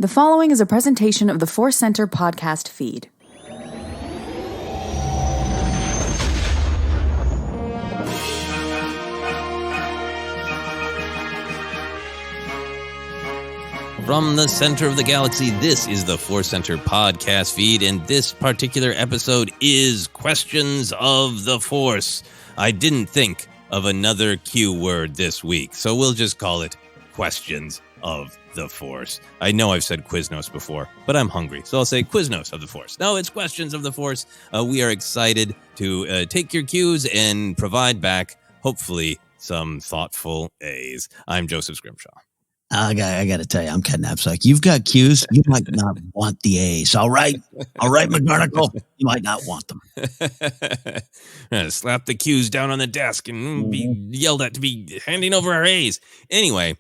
The following is a presentation of the ForceCenter podcast feed. From the center of the galaxy, this is the ForceCenter podcast feed, and this particular episode is Questions of the Force. I didn't think of another Q word this week, so we'll just call it Questions of the Force. I know I've said Quiznos before, but I'm hungry, so I'll say Quiznos of the Force. No, it's Questions of the Force. We are excited to take your cues and provide back, hopefully, some thoughtful A's. I'm Joseph Scrimshaw. I got to tell you, I'm Ken Napzok. You've got cues. You might not want the A's. All right, McGarnacle. You might not want them. Slap the cues down on the desk and be yelled at to be handing over our A's. Anyway,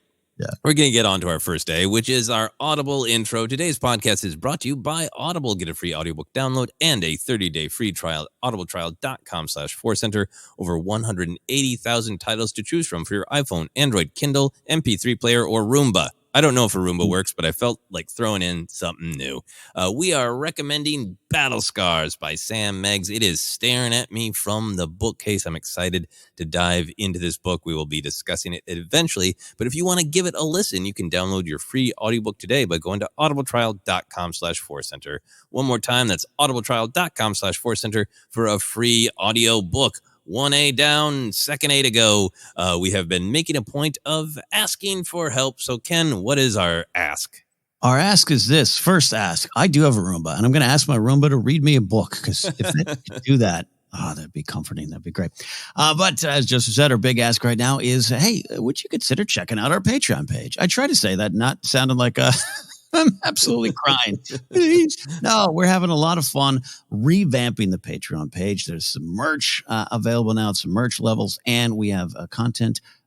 we're going to get on to our first A, which is our Audible Intro. Today's podcast is brought to you by Audible. Get a free audiobook download and a 30-day free trial at audibletrial.com/ForceCenter. Over 180,000 titles to choose from for your iPhone, Android, Kindle, MP3 player, or Roomba. I don't know if a Roomba works, but I felt like throwing in something new. We are recommending Battle Scars by Sam Meggs. It is staring at me from the bookcase. I'm excited to dive into this book. We will be discussing it eventually, but if you want to give it a listen, you can download your free audiobook today by going to audibletrial.com/ForceCenter. One more time, that's audibletrial.com/ForceCenter for a free audio book. 1A down, second A to go. We have been making a point of asking for help. So, Ken, what is our ask? Our ask is this. First ask. I do have a Roomba, and I'm going to ask my Roomba to read me a book, because if it could do that, that'd be comforting. That'd be great. But as Joseph said, our big ask right now is, hey, would you consider checking out our Patreon page? I try to say that, not sounding like I'm absolutely crying. No, we're having a lot of fun revamping the Patreon page. There's some merch available now, some merch levels, and we have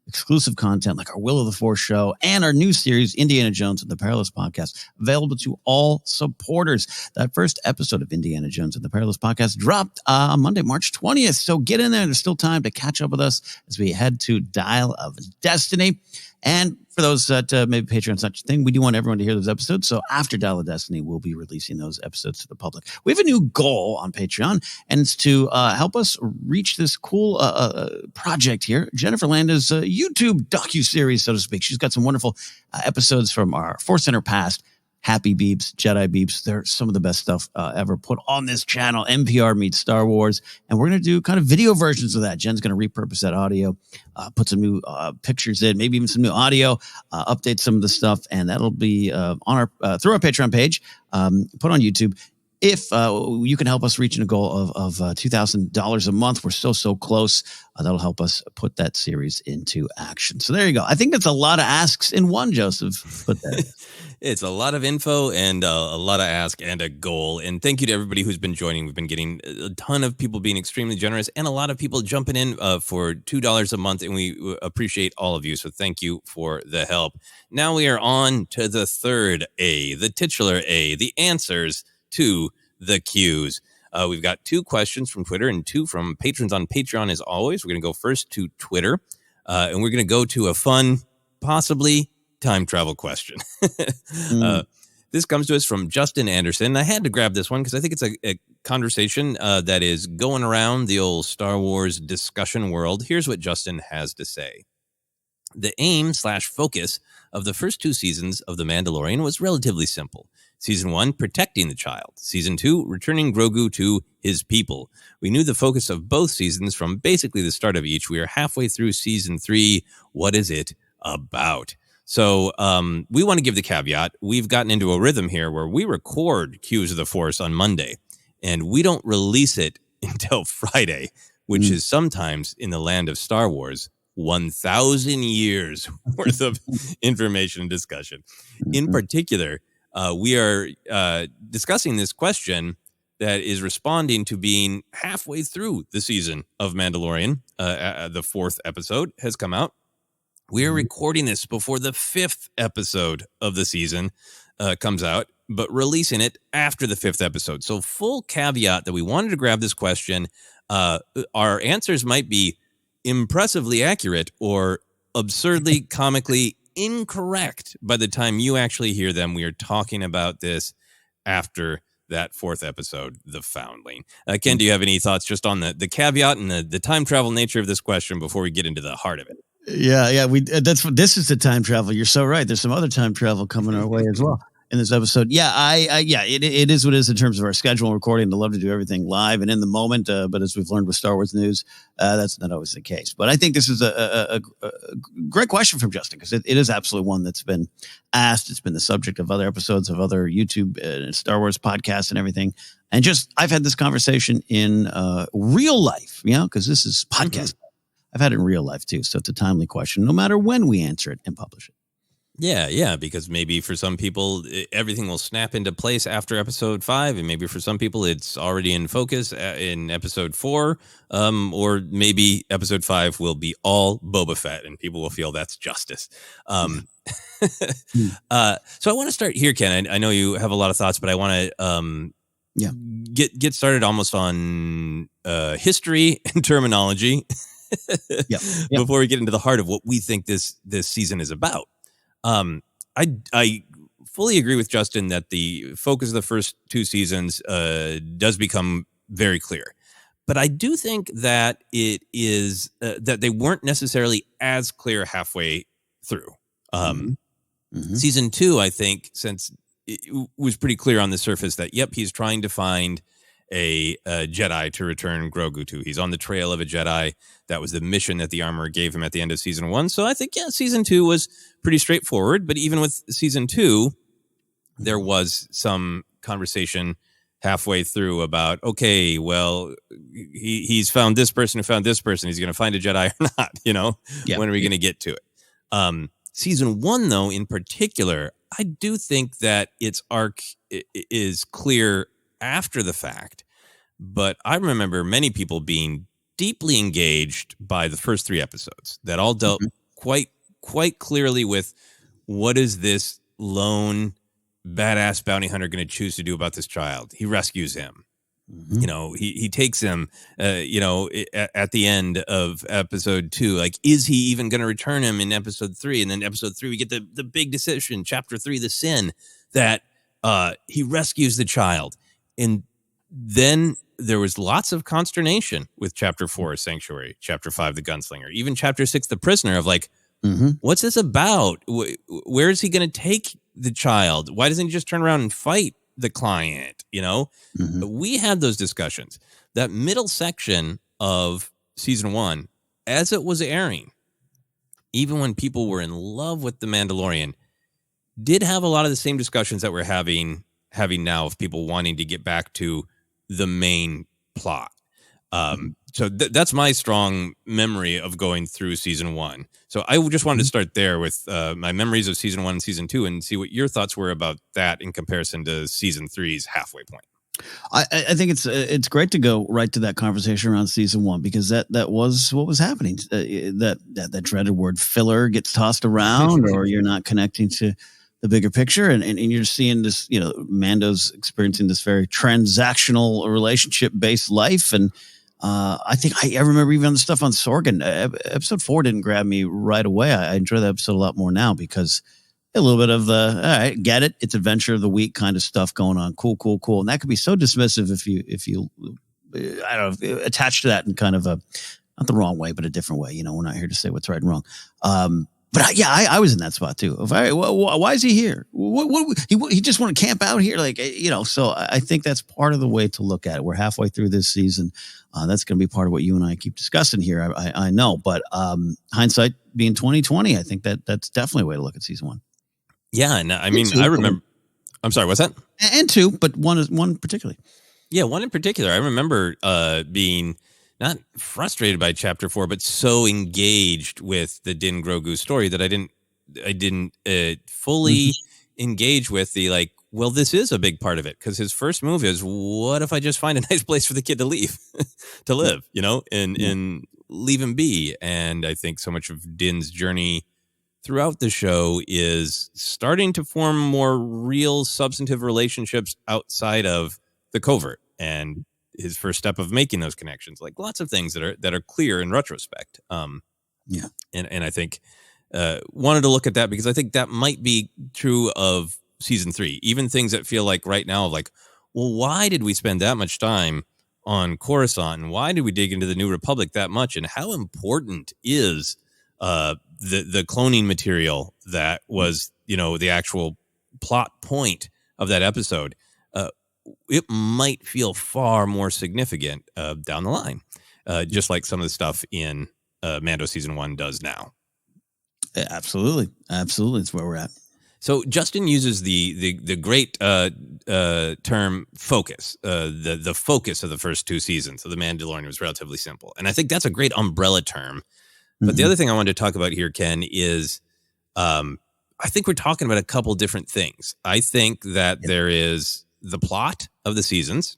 exclusive content like our Will of the Force show and our new series, Indiana Jones and the Perilous Podcast, available to all supporters. That first episode of Indiana Jones and the Perilous Podcast dropped on Monday, March 20th. So get in there. There's still time to catch up with us as we head to Dial of Destiny. And for those that maybe Patreon's not your thing, we do want everyone to hear those episodes. So after Dial of Destiny, we'll be releasing those episodes to the public. We have a new goal on Patreon, and it's to help us reach this cool project here. Jennifer Landa's YouTube docuseries, so to speak. She's got some wonderful episodes from our ForceCenter past. Happy Beeps, Jedi Beeps. They're some of the best stuff ever put on this channel. NPR meets Star Wars. And we're going to do kind of video versions of that. Jen's going to repurpose that audio, put some new pictures in, maybe even some new audio, update some of the stuff. And that'll be on our through our Patreon page, put on YouTube. If you can help us reach a goal of $2,000 a month, we're so close. That'll help us put that series into action. So there you go. I think that's a lot of asks in one, Joseph. But it's a lot of info and a lot of ask and a goal. And thank you to everybody who's been joining. We've been getting a ton of people being extremely generous and a lot of people jumping in for $2 a month. And we appreciate all of you. So thank you for the help. Now we are on to the third A, the titular A, the answers to the cues. We've got 2 questions from Twitter and 2 from patrons on Patreon. As always, we're going to go first to Twitter, and we're going to go to a fun, possibly time travel question. This comes to us from Justin Anderson. I had to grab this one because I think it's a conversation that is going around the old Star Wars discussion world. Here's what Justin has to say. The aim/focus of the first 2 seasons of The Mandalorian was relatively simple. Season 1, protecting the child. Season 2, returning Grogu to his people. We knew the focus of both seasons from basically the start of each. We are halfway through Season 3. What is it about? So we want to give the caveat. We've gotten into a rhythm here where we record Cues of the Force on Monday, and we don't release it until Friday, which is sometimes in the land of Star Wars 1,000 years worth of information and discussion. In particular, we are discussing this question that is responding to being halfway through the season of Mandalorian. The 4th episode has come out. We are recording this before the 5th episode of the season comes out, but releasing it after the 5th episode. So full caveat that we wanted to grab this question. Our answers might be impressively accurate or absurdly, comically incorrect by the time you actually hear them. We are talking about this after that 4th episode, The Foundling. Ken, do you have any thoughts just on the caveat and the time travel nature of this question before we get into the heart of it? Yeah. This is the time travel. You're so right. There's some other time travel coming our way as well in this episode. Yeah, it is what it is in terms of our schedule and recording. I love to do everything live and in the moment. But as we've learned with Star Wars news, that's not always the case. But I think this is a great question from Justin, because it is absolutely one that's been asked. It's been the subject of other episodes of other YouTube Star Wars podcasts and everything. And just, I've had this conversation in real life, because this is podcast. I've had it in real life too. So it's a timely question, no matter when we answer it and publish it. Yeah, because maybe for some people, everything will snap into place after episode 5, and maybe for some people, it's already in focus in episode 4, or maybe episode 5 will be all Boba Fett, and people will feel that's justice. So I want to start here, Ken. I know you have a lot of thoughts, but I want to get started almost on history and terminology before we get into the heart of what we think this season is about. I fully agree with Justin that the focus of the first 2 seasons does become very clear, but I do think that it is that they weren't necessarily as clear halfway through. Season 2, I think, since it was pretty clear on the surface that he's trying to find a Jedi to return Grogu to. He's on the trail of a Jedi. That was the mission that the armor gave him at the end of season 1. So I think, season 2 was pretty straightforward. But even with season 2, there was some conversation halfway through about, okay, well, he's found this person who found this person. He's going to find a Jedi or not, when are we going to get to it? Season 1, though, in particular, I do think that its arc is clear after the fact, but I remember many people being deeply engaged by the first 3 episodes that all dealt quite clearly with what is this lone badass bounty hunter going to choose to do about this child. He rescues him. He takes him, at the end of episode 2, like, is he even going to return him in episode 3? And then episode 3, we get the big decision, chapter 3, the sin, that he rescues the child. And then there was lots of consternation with chapter 4, Sanctuary, chapter 5, the Gunslinger, even chapter 6, the Prisoner, of like, what's this about? Where is he going to take the child? Why doesn't he just turn around and fight the client? We had those discussions. That middle section of season 1, as it was airing, even when people were in love with The Mandalorian, did have a lot of the same discussions that we're having now of people wanting to get back to the main plot. So that's my strong memory of going through season 1. So I just wanted to start there with my memories of season 1 and season 2 and see what your thoughts were about that in comparison to season 3's halfway point. I think it's great to go right to that conversation around season 1, because that was what was happening. That dreaded word filler gets tossed around, or you're not connecting to the bigger picture, and you're seeing this, Mando's experiencing this very transactional relationship based life. And I think I remember even the stuff on Sorgan, episode 4 didn't grab me right away. I enjoy that episode a lot more now, because a little bit of the, all right, get it, it's adventure of the week kind of stuff going on. Cool. And that could be so dismissive if you I don't know, attach to that in kind of a, not the wrong way, but a different way. We're not here to say what's right and wrong. But I was in that spot too. Why is he here? He just want to camp out here, So I think that's part of the way to look at it. We're halfway through this season. That's going to be part of what you and I keep discussing here. I know, but hindsight being 2020, I think that's definitely a way to look at season 1. Yeah, and I mean, I remember. I'm sorry, what's that? And 2, but one particularly. Yeah, one in particular. I remember being not frustrated by chapter 4, but so engaged with the Din Grogu story that I didn't fully engage with the well, this is a big part of it, because his first move is, what if I just find a nice place for the kid to leave, to live, and leave him be. And I think so much of Din's journey throughout the show is starting to form more real substantive relationships outside of the covert, and his first step of making those connections, like lots of things that are clear in retrospect. And I think wanted to look at that because I think that might be true of season 3. Even things that feel like right now, like, well, why did we spend that much time on Coruscant? And why did we dig into the New Republic that much? And how important is the cloning material that was, the actual plot point of that episode? It might feel far more significant down the line, just like some of the stuff in Mando season 1 does now. Absolutely. It's where we're at. So Justin uses the great term focus. The focus of the first 2 seasons of The Mandalorian was relatively simple. And I think that's a great umbrella term. But the other thing I wanted to talk about here, Ken, is I think we're talking about a couple different things. I think that there is the plot of the seasons,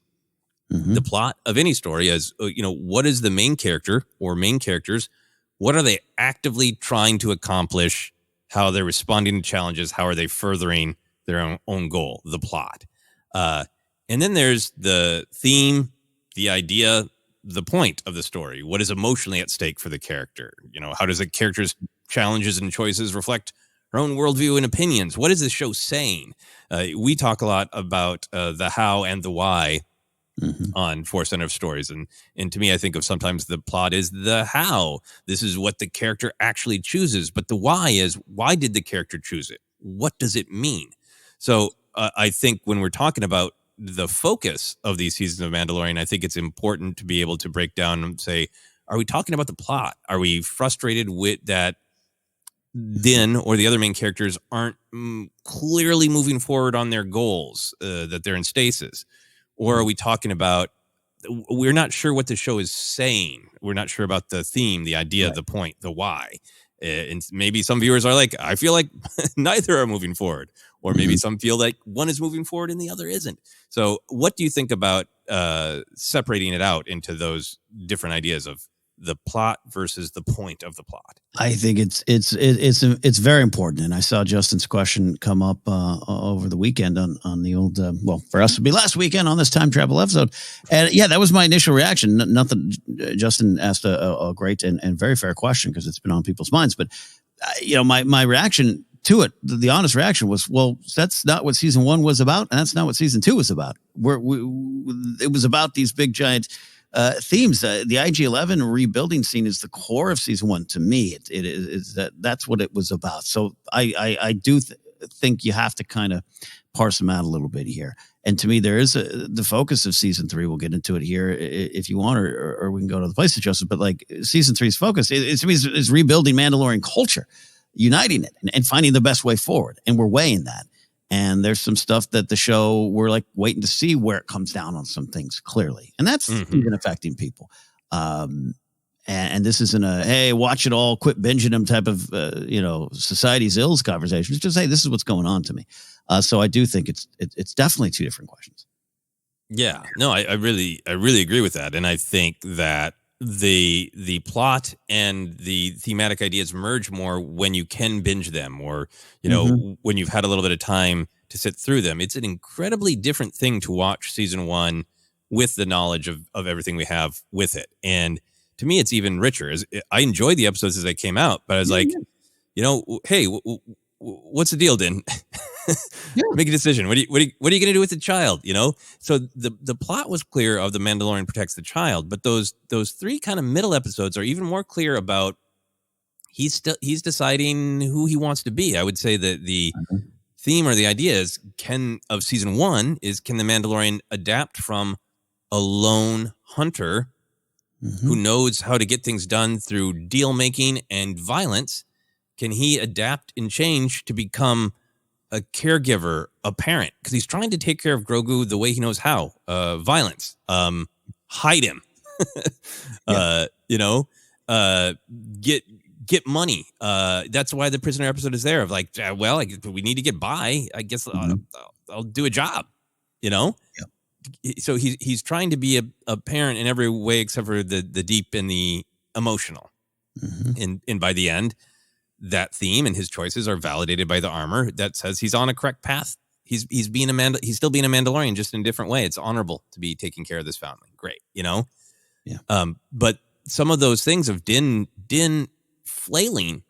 the plot of any story as, what is the main character or main characters? What are they actively trying to accomplish? How they're responding to challenges? How are they furthering their own goal, the plot? And then there's the theme, the idea, the point of the story. What is emotionally at stake for the character? How does the character's challenges and choices reflect her own worldview and opinions? What is the show saying? We talk a lot about the how and the why on ForceCenter stories. And to me, I think of sometimes the plot is the how. This is what the character actually chooses. But the why is, why did the character choose it? What does it mean? So I think when we're talking about the focus of these seasons of Mandalorian, I think it's important to be able to break down and say, are we talking about the plot? Are we frustrated with that Din or the other main characters aren't clearly moving forward on their goals, that they're in stasis? Or are we talking about, we're not sure what the show is saying. We're not sure about the theme, the idea, the point, the why. And maybe some viewers are like, I feel like neither are moving forward. Or maybe some feel like one is moving forward and the other isn't. So what do you think about separating it out into those different ideas of the plot versus the point of the plot? I think it's very important. And I saw Justin's question come up over the weekend on the old, for us it'd be last weekend on this time travel episode. And yeah, that was my initial reaction. Nothing. Justin asked a great and very fair question because it's been on people's minds. But my reaction to it, the honest reaction was, well, that's not what season 1 was about, and that's not what season 2 was about. It was about these big giant themes. The IG-11 rebuilding scene is the core of season 1 to me. It is that's what it was about. So I do think you have to kind of parse them out a little bit here. And to me, there is the focus of season 3. We'll get into it here if you want, or we can go to the place, Joseph. But like season 3's focus, to me, is rebuilding Mandalorian culture, uniting it, and finding the best way forward. And we're weighing that. And there's some stuff that the show, we're like waiting to see where it comes down on some things clearly. And that's even affecting people. And this isn't a, hey, watch it all, quit binging them type of, society's ills conversation. It's just, hey, this is what's going on to me. So I do think it's definitely 2 different questions. Yeah, no, I really agree with that. And I think that the plot and the thematic ideas merge more when you can binge them, or when you've had a little bit of time to sit through them. It's an incredibly different thing to watch season 1 with the knowledge of everything we have with it. And to me, it's even richer. I enjoyed the episodes as they came out, but I was like, hey, what's the deal, Din? Make a decision. What are you going to do with the child? So the plot was clear of the Mandalorian protects the child, but those 3 kind of middle episodes are even more clear about he's deciding who he wants to be. I would say that the theme or the idea of season 1 is, can the Mandalorian adapt from a lone hunter who knows how to get things done through deal making and violence? Can he adapt and change to become a caregiver, a parent? Because he's trying to take care of Grogu the way he knows how. Violence, hide him, get money. That's why the prisoner episode is there. Of like, we need to get by. I guess I'll do a job. So he's trying to be a parent in every way except for the deep and the emotional. And by the end, that theme and his choices are validated by the armor that says he's on a correct path. He's still being a Mandalorian, just in a different way. It's honorable to be taking care of this foundling. Great, Yeah. But some of those things of Din flailing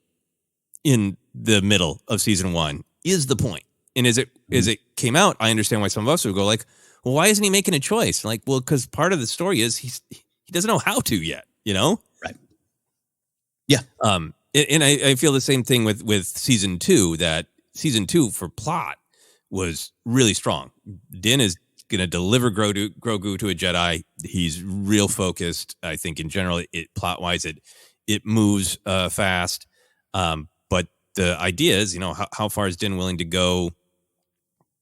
in the middle of season 1 is the point. And as it came out, I understand why some of us would go like, well, why isn't he making a choice? Like, well, because part of the story is he doesn't know how to yet, Right. Yeah. And I feel the same thing with season 2, that season 2 for plot was really strong. Din is going to deliver Grogu to a Jedi. He's real focused. I think in general, plot wise, it moves fast. But the idea is, how far is Din willing to go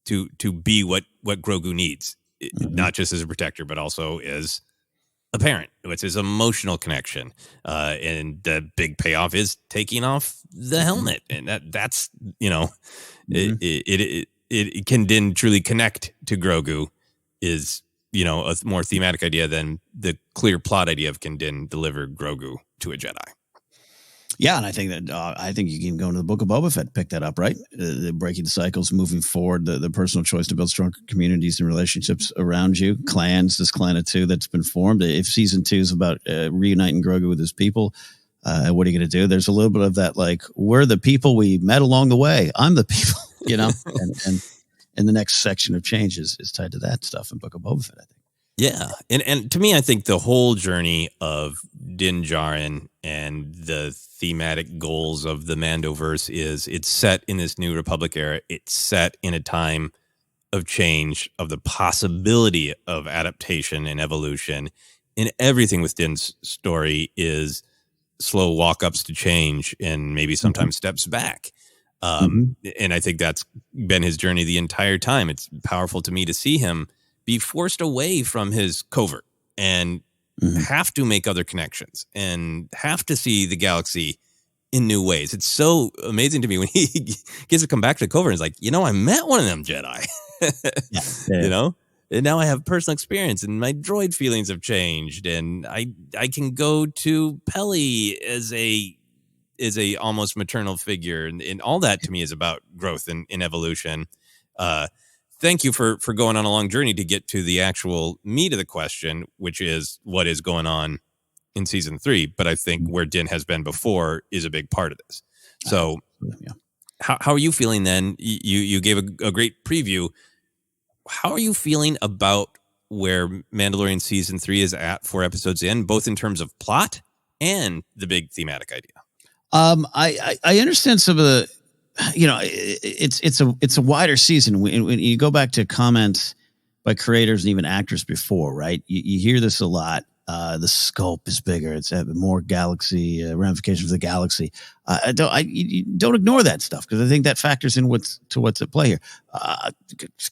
to be what Grogu needs, not just as a protector, but also as a parent. It's his emotional connection. And the big payoff is taking off the helmet. And that's, can Din truly connect to Grogu is, a more thematic idea than the clear plot idea of can Din deliver Grogu to a Jedi. Yeah, and I think that you can go into the Book of Boba Fett, pick that up, right? The breaking the cycles, moving forward, the personal choice to build stronger communities and relationships around you, clans, this clan of 2 that's been formed. If season 2 is about reuniting Grogu with his people, what are you going to do? There's a little bit of that, like, we're the people we met along the way. I'm the people, and the next section of change is tied to that stuff in Book of Boba Fett, I think. Yeah. And to me, I think the whole journey of Din Djarin and the thematic goals of the Mandoverse is it's set in this New Republic era. It's set in a time of change, of the possibility of adaptation and evolution. And everything with Din's story is slow walk-ups to change and maybe sometimes steps back. And I think that's been his journey the entire time. It's powerful to me to see him be forced away from his covert and have to make other connections and have to see the galaxy in new ways. It's so amazing to me when he gets to come back to the covert and is like, I met one of them Jedi, and now I have personal experience and my droid feelings have changed. And I can go to Peli as a almost maternal figure. And all that to me is about growth and evolution. Thank you for going on a long journey to get to the actual meat of the question, which is what is going on in season 3. But I think where Din has been before is a big part of this. So how are you feeling then? You gave a great preview. How are you feeling about where Mandalorian season 3 is at 4 episodes in, both in terms of plot and the big thematic idea? I understand some of the, it's a wider season. When you go back to comments by creators and even actors before, right? You hear this a lot. The scope is bigger. It's more galaxy ramifications of the galaxy. Don't ignore that stuff, because I think that factors in what's at play here.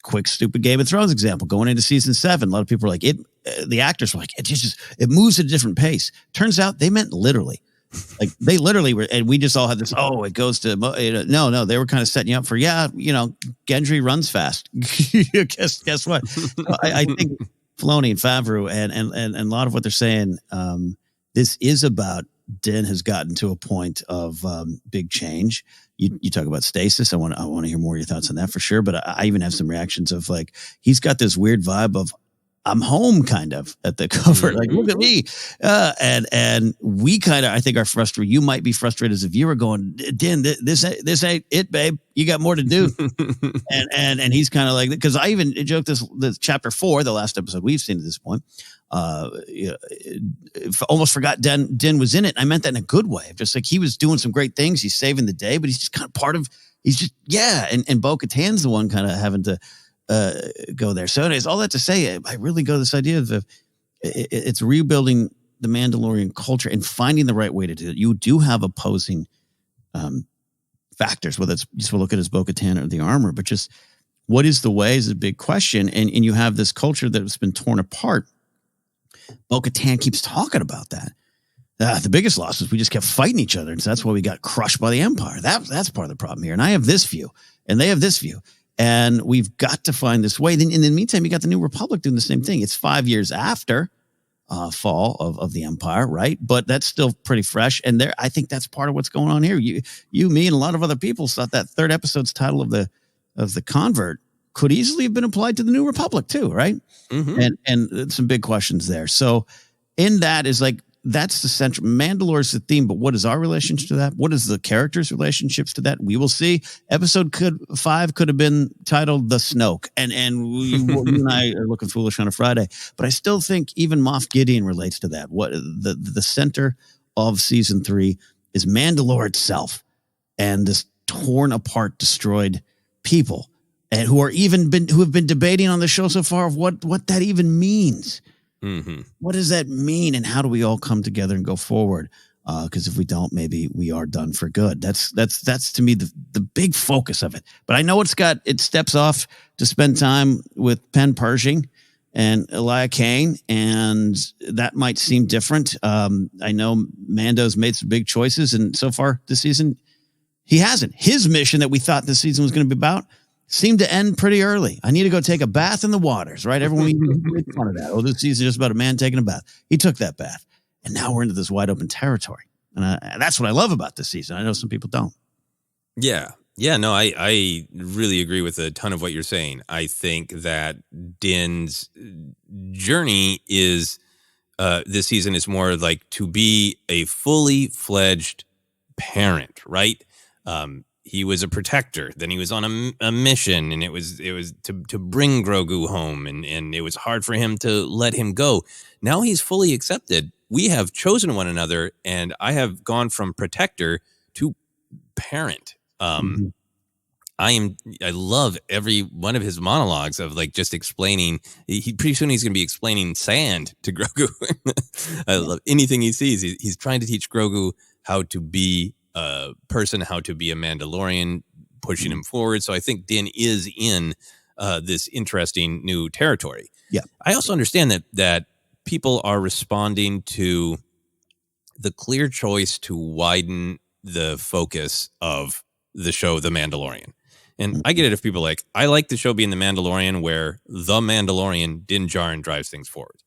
Quick, stupid Game of Thrones example going into season 7. A lot of people are like, the actors were like, it moves at a different pace. Turns out they meant literally. Like they literally were, and we just all had this. Oh, it goes to no. They were kind of setting you up for Gendry runs fast. guess what? I think Filoni and Favreau and a lot of what they're saying. This is about Din has gotten to a point of big change. You talk about stasis. I want to hear more of your thoughts on that for sure. But I even have some reactions of like he's got this weird vibe of I'm home kind of at the cover. Like, look at me. And we kind of, I think, are frustrated. You might be frustrated as a viewer going, Din, this ain't it, babe. You got more to do. and he's kind of like, because I even joked this chapter 4, the last episode we've seen at this point, almost forgot Din was in it. I meant that in a good way. Just like he was doing some great things. He's saving the day, but he's just kind of part of, and Bo-Katan's the one kind of having to, go there. So anyways, all that to say, I really go this idea of it's rebuilding the Mandalorian culture and finding the right way to do it. You do have opposing factors, whether it's just look at his Bo-Katan or the armor, but just what is the way is a big question. And you have this culture that's been torn apart. Bo-Katan keeps talking about that. The biggest loss is we just kept fighting each other. And so that's why we got crushed by the Empire. That's part of the problem here. And I have this view and they have this view. And we've got to find this way. Then in the meantime, you got the New Republic doing the same thing. It's 5 years after fall of the Empire, right? But that's still pretty fresh. And I think that's part of what's going on here. You, me, and a lot of other people thought that 3rd episode's title of the Convert could easily have been applied to the New Republic too, right? Mm-hmm. And some big questions there. So in that is like that's the central. Mandalore's the theme, but what is our relationship to that? What is the characters' relationships to that? We will see. Episode 5 could have been titled "The Snoke," and you and I are looking foolish on a Friday, but I still think even Moff Gideon relates to that. What the center of season 3 is Mandalore itself, and this torn apart, destroyed people, and who have been debating on the show so far of what that even means. Mm-hmm. What does that mean, and how do we all come together and go forward? Because if we don't, maybe we are done for good. That's to me the big focus of it. But I know it steps off to spend time with Pen Pershing and Elia Kane, and that might seem different. I know Mando's made some big choices, and so far this season, he hasn't. His mission that we thought this season was going to be about seemed to end pretty early. I need to go take a bath in the waters, right? Everyone made fun of that. Oh, this season is just about a man taking a bath. He took that bath, and now we're into this wide open territory. And that's what I love about this season. I know some people don't. Yeah. No, I really agree with a ton of what you're saying. I think that Din's journey is this season is more like to be a fully fledged parent, right? He was a protector. Then he was on a mission, and it was to bring Grogu home, and it was hard for him to let him go. Now he's fully accepted. We have chosen one another, and I have gone from protector to parent. I love every one of his monologues of like just explaining. Pretty soon he's going to be explaining sand to Grogu. I love anything he sees. He's trying to teach Grogu how to be a person, how to be a Mandalorian, pushing him forward. So I think Din is in this interesting new territory. Yeah. I also understand that people are responding to the clear choice to widen the focus of the show, The Mandalorian. And I get it if people are like, I like the show being The Mandalorian, where the Mandalorian, Din Djarin, drives things forward.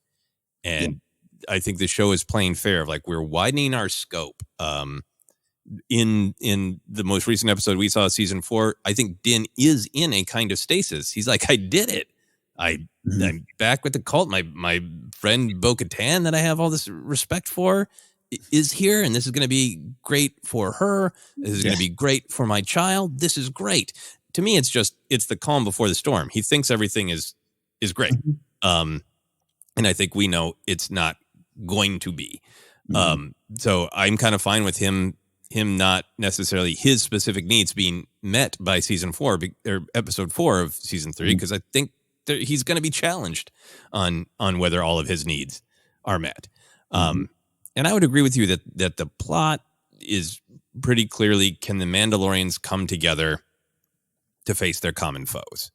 And I think the show is playing fair of like, we're widening our scope. In the most recent episode we saw, season 4, I think Din is in a kind of stasis. He's like, I did it. I'm back with the cult. My friend Bo-Katan that I have all this respect for is here, and this is going to be great for her. This is going to be great for my child. This is great. To me, it's the calm before the storm. He thinks everything is great. And I think we know it's not going to be. So I'm kind of fine with him not necessarily his specific needs being met by season 4 or episode 4 of season 3, because I think he's going to be challenged on whether all of his needs are met. And I would agree with you that the plot is pretty clearly, can the Mandalorians come together to face their common foes?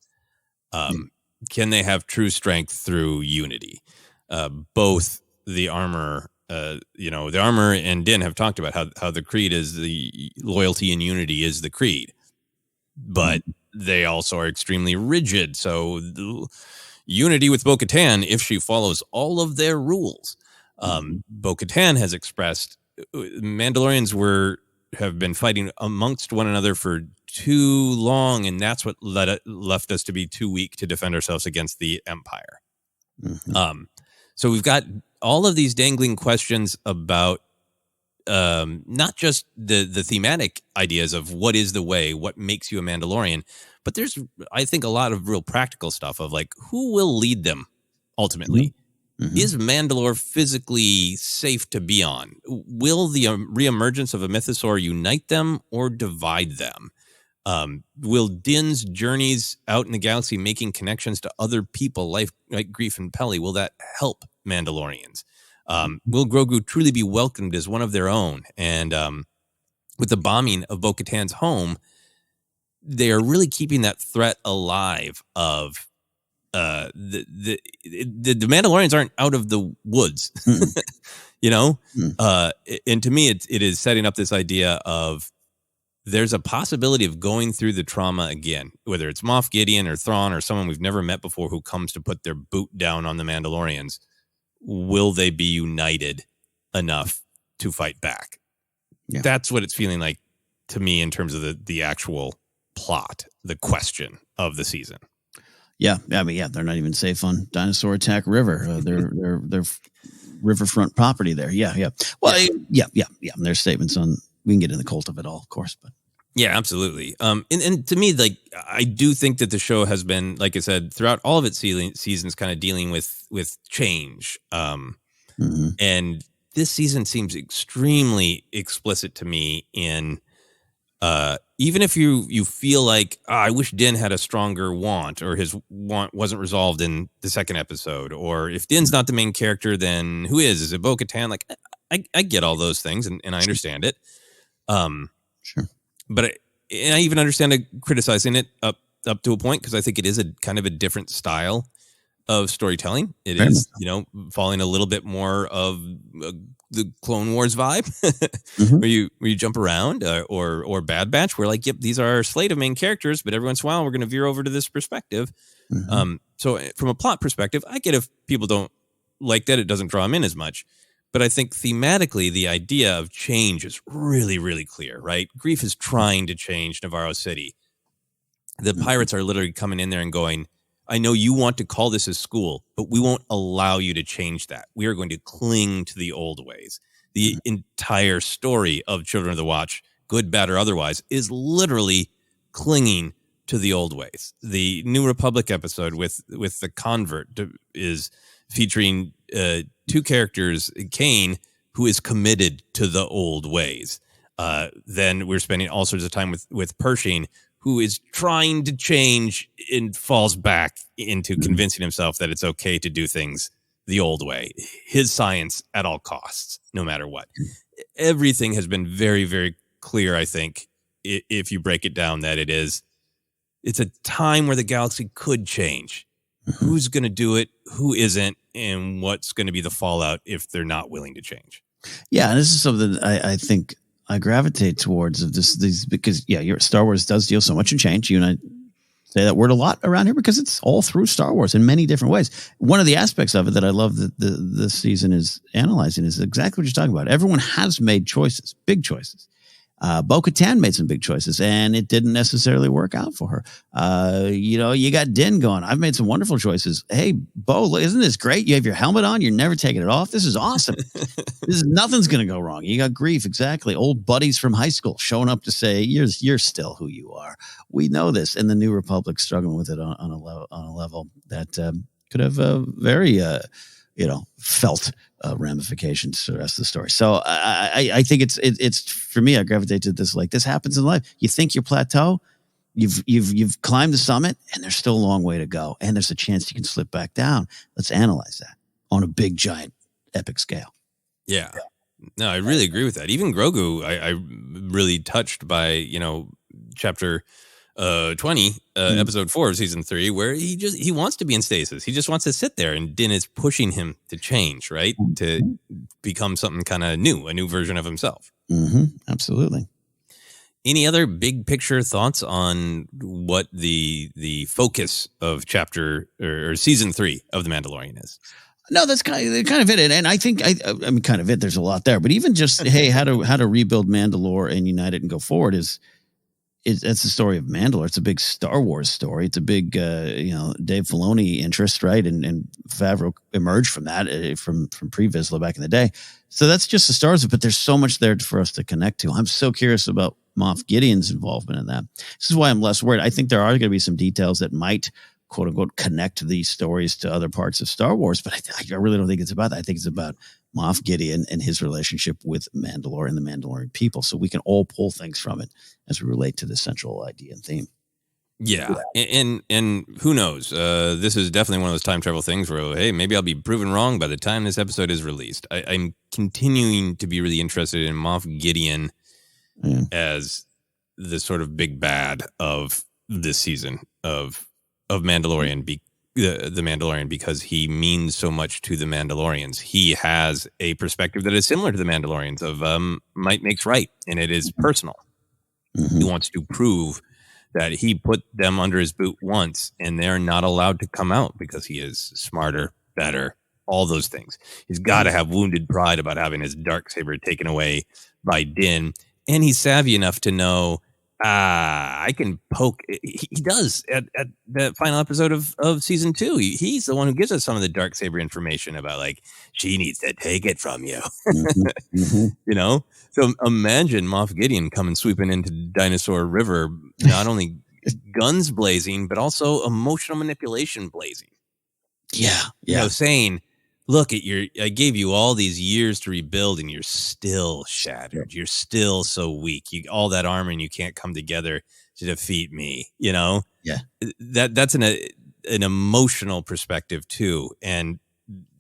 Can they have true strength through unity? Both the armor, the armor and Din have talked about how the creed is the loyalty and unity is the creed, but they also are extremely rigid. So the unity with Bo-Katan, if she follows all of their rules. Bo-Katan has expressed Mandalorians have been fighting amongst one another for too long, and that's what left us to be too weak to defend ourselves against the Empire. So we've got all of these dangling questions about not just the thematic ideas of what is the way, what makes you a Mandalorian, but there's, I think, a lot of real practical stuff of like, who will lead them ultimately? Is Mandalore physically safe to be on? Will the reemergence of a mythosaur unite them or divide them? Will Din's journeys out in the galaxy, making connections to other people, life like Grief and Peli, will that help Mandalorians? Will Grogu truly be welcomed as one of their own? And with the bombing of Bo-Katan's home, they are really keeping that threat alive of the Mandalorians aren't out of the woods, and to me, it is setting up this idea of there's a possibility of going through the trauma again, whether it's Moff Gideon or Thrawn or someone we've never met before who comes to put their boot down on the Mandalorians. Will they be united enough to fight back? Yeah. That's what it's feeling like to me in terms of the actual plot, the question of the season. Yeah, I mean, they're not even safe on Dinosaur Attack River. They're riverfront property there. Yeah. Well, yeah. And there's statements on, we can get in the cult of it all, of course, but. Yeah, absolutely. And to me, like, I do think that the show has been, like I said, throughout all of its seasons, kind of dealing with change. And this season seems extremely explicit to me in, even if you feel like, I wish Din had a stronger want, or his want wasn't resolved in the second episode, or if Din's not the main character, then who is? Is it Bo-Katan? Like, I get all those things, and I understand it. Sure. But I even understand criticizing it up to a point, because I think it is a kind of a different style of storytelling. It is, falling a little bit more of the Clone Wars vibe, where you jump around, or Bad Batch, where like, yep, these are our slate of main characters, but every once in a while we're going to veer over to this perspective. So from a plot perspective, I get if people don't like that, it doesn't draw them in as much. But I think thematically, the idea of change is really, really clear, right? Greef is trying to change Navarro City. The pirates are literally coming in there and going, I know you want to call this a school, but we won't allow you to change that. We are going to cling to the old ways. The entire story of Children of the Watch, good, bad, or otherwise, is literally clinging to the old ways. The New Republic episode with the convert is featuring two characters, Kane, who is committed to the old ways. Then we're spending all sorts of time with Pershing, who is trying to change and falls back into convincing himself that it's okay to do things the old way. His science at all costs, no matter what. Everything has been very, very clear, I think, if you break it down, that it's a time where the galaxy could change. Who's going to do it? Who isn't? And what's going to be the fallout if they're not willing to change? Yeah, and this is something I think I gravitate towards of these because Star Wars does deal so much in change. You and I say that word a lot around here because it's all through Star Wars in many different ways. One of the aspects of it that I love that this season is analyzing is exactly what you're talking about. Everyone has made choices, big choices. Bo-Katan made some big choices, and it didn't necessarily work out for her. You got Din going, I've made some wonderful choices. Hey, Bo, isn't this great? You have your helmet on. You're never taking it off. This is awesome. Nothing's going to go wrong. You got Greef, exactly. Old buddies from high school showing up to say, you're still who you are. We know this. And the New Republic struggling with it on a level that could have very felt ramifications to the rest of the story. So I think it's for me, I gravitate to this, like, this happens in life. You think your plateau, you've climbed the summit, and there's still a long way to go. And there's a chance you can slip back down. Let's analyze that on a big, giant, epic scale. Yeah. No, I really agree with that. Even Grogu, I really touched by, chapter 20, episode 4 of season 3, where he wants to be in stasis. He just wants to sit there, and Din is pushing him to change, right? To become something kind of new, a new version of himself. Absolutely. Any other big picture thoughts on what the focus of chapter or season 3 of The Mandalorian is? No, that's kind of it. And I think, I mean, kind of it, there's a lot there, but even just, hey, how to rebuild Mandalore and unite it and go forward that's the story of Mandalore. It's a big Star Wars story. It's a big, Dave Filoni interest, right? And Favreau emerged from that, from pre-Vizsla back in the day. So that's just the stars, but there's so much there for us to connect to. I'm so curious about Moff Gideon's involvement in that. This is why I'm less worried. I think there are going to be some details that might, quote unquote, connect these stories to other parts of Star Wars, but I really don't think it's about that. I think it's about Moff Gideon and his relationship with Mandalore and the Mandalorian people, so we can all pull things from it as we relate to the central idea and theme. Yeah. And who knows? This is definitely one of those time travel things where, hey, maybe I'll be proven wrong by the time this episode is released. I'm continuing to be really interested in Moff Gideon as the sort of big bad of this season of Mandalorian, the Mandalorian, because he means so much to the Mandalorians. He has a perspective that is similar to the Mandalorians of might makes right, and it is personal. He wants to prove that he put them under his boot once, and they're not allowed to come out because he is smarter, better, all those things. He's got to have wounded pride about having his Darksaber taken away by Din, and he's savvy enough to know I can poke. He does at the final episode of season 2. He's the one who gives us some of the Darksaber information about like she needs to take it from you. You know, so imagine Moff Gideon coming sweeping into Dinosaur River, not only guns blazing but also emotional manipulation blazing. Yeah. You know, saying, look at I gave you all these years to rebuild and you're still shattered. You're still so weak. All that armor and you can't come together to defeat me, you know? Yeah. That's an emotional perspective too. And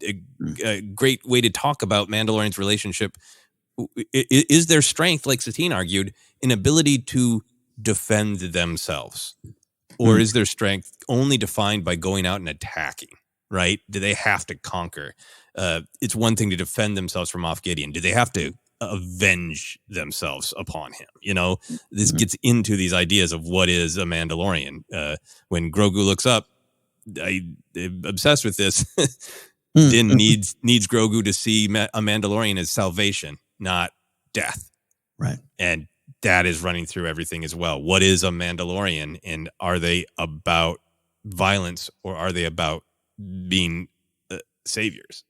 a great way to talk about Mandalorian's relationship is their strength, like Satine argued, in ability to defend themselves. Or is their strength only defined by going out and attacking? Right? Do they have to conquer? It's one thing to defend themselves from Moff Gideon. Do they have to avenge themselves upon him? You know, this gets into these ideas of what is a Mandalorian. When Grogu looks up, I'm obsessed with this. Din needs Grogu to see a Mandalorian as salvation, not death. Right. And that is running through everything as well. What is a Mandalorian? And are they about violence or are they about being saviors?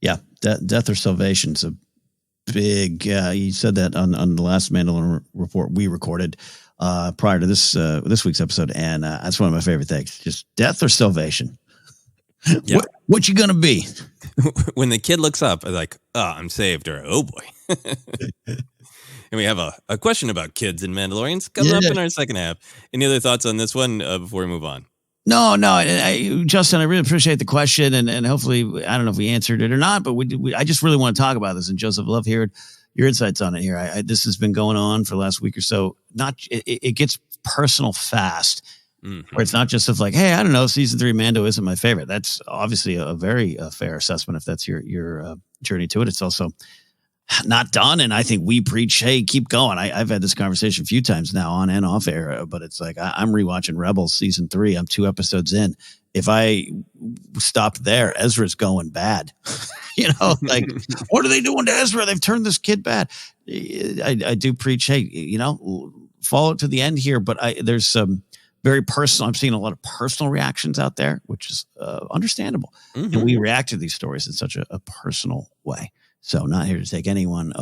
Yeah, death or salvation is a big. You said that on the last Mandalorian report we recorded prior to this week's episode, and that's one of my favorite things. Just death or salvation. Yep. What you gonna be? When the kid looks up, like, oh, I'm saved, or oh boy. And we have a question about kids in Mandalorians coming up in our second half. Any other thoughts on this one before we move on? No, Justin, I really appreciate the question, and hopefully, I don't know if we answered it or not, but I just really want to talk about this. And Joseph, I love hearing your insights on it here. This has been going on for the last week or so. It gets personal fast, where it's not just of like, hey, I don't know, season 3 Mando isn't my favorite. That's obviously a very fair assessment if that's your journey to it. It's also not done, and I think we preach, hey, keep going. I've had this conversation a few times now on and off air, but it's like I'm rewatching Rebels season 3. I'm 2 episodes in. If I stopped there, Ezra's going bad. You know, like, what are they doing to Ezra? They've turned this kid bad. I do preach, hey, you know, follow it to the end here, but there's some very personal. I'm seeing a lot of personal reactions out there, which is understandable. And we react to these stories in such a personal way. So not here to take anyone's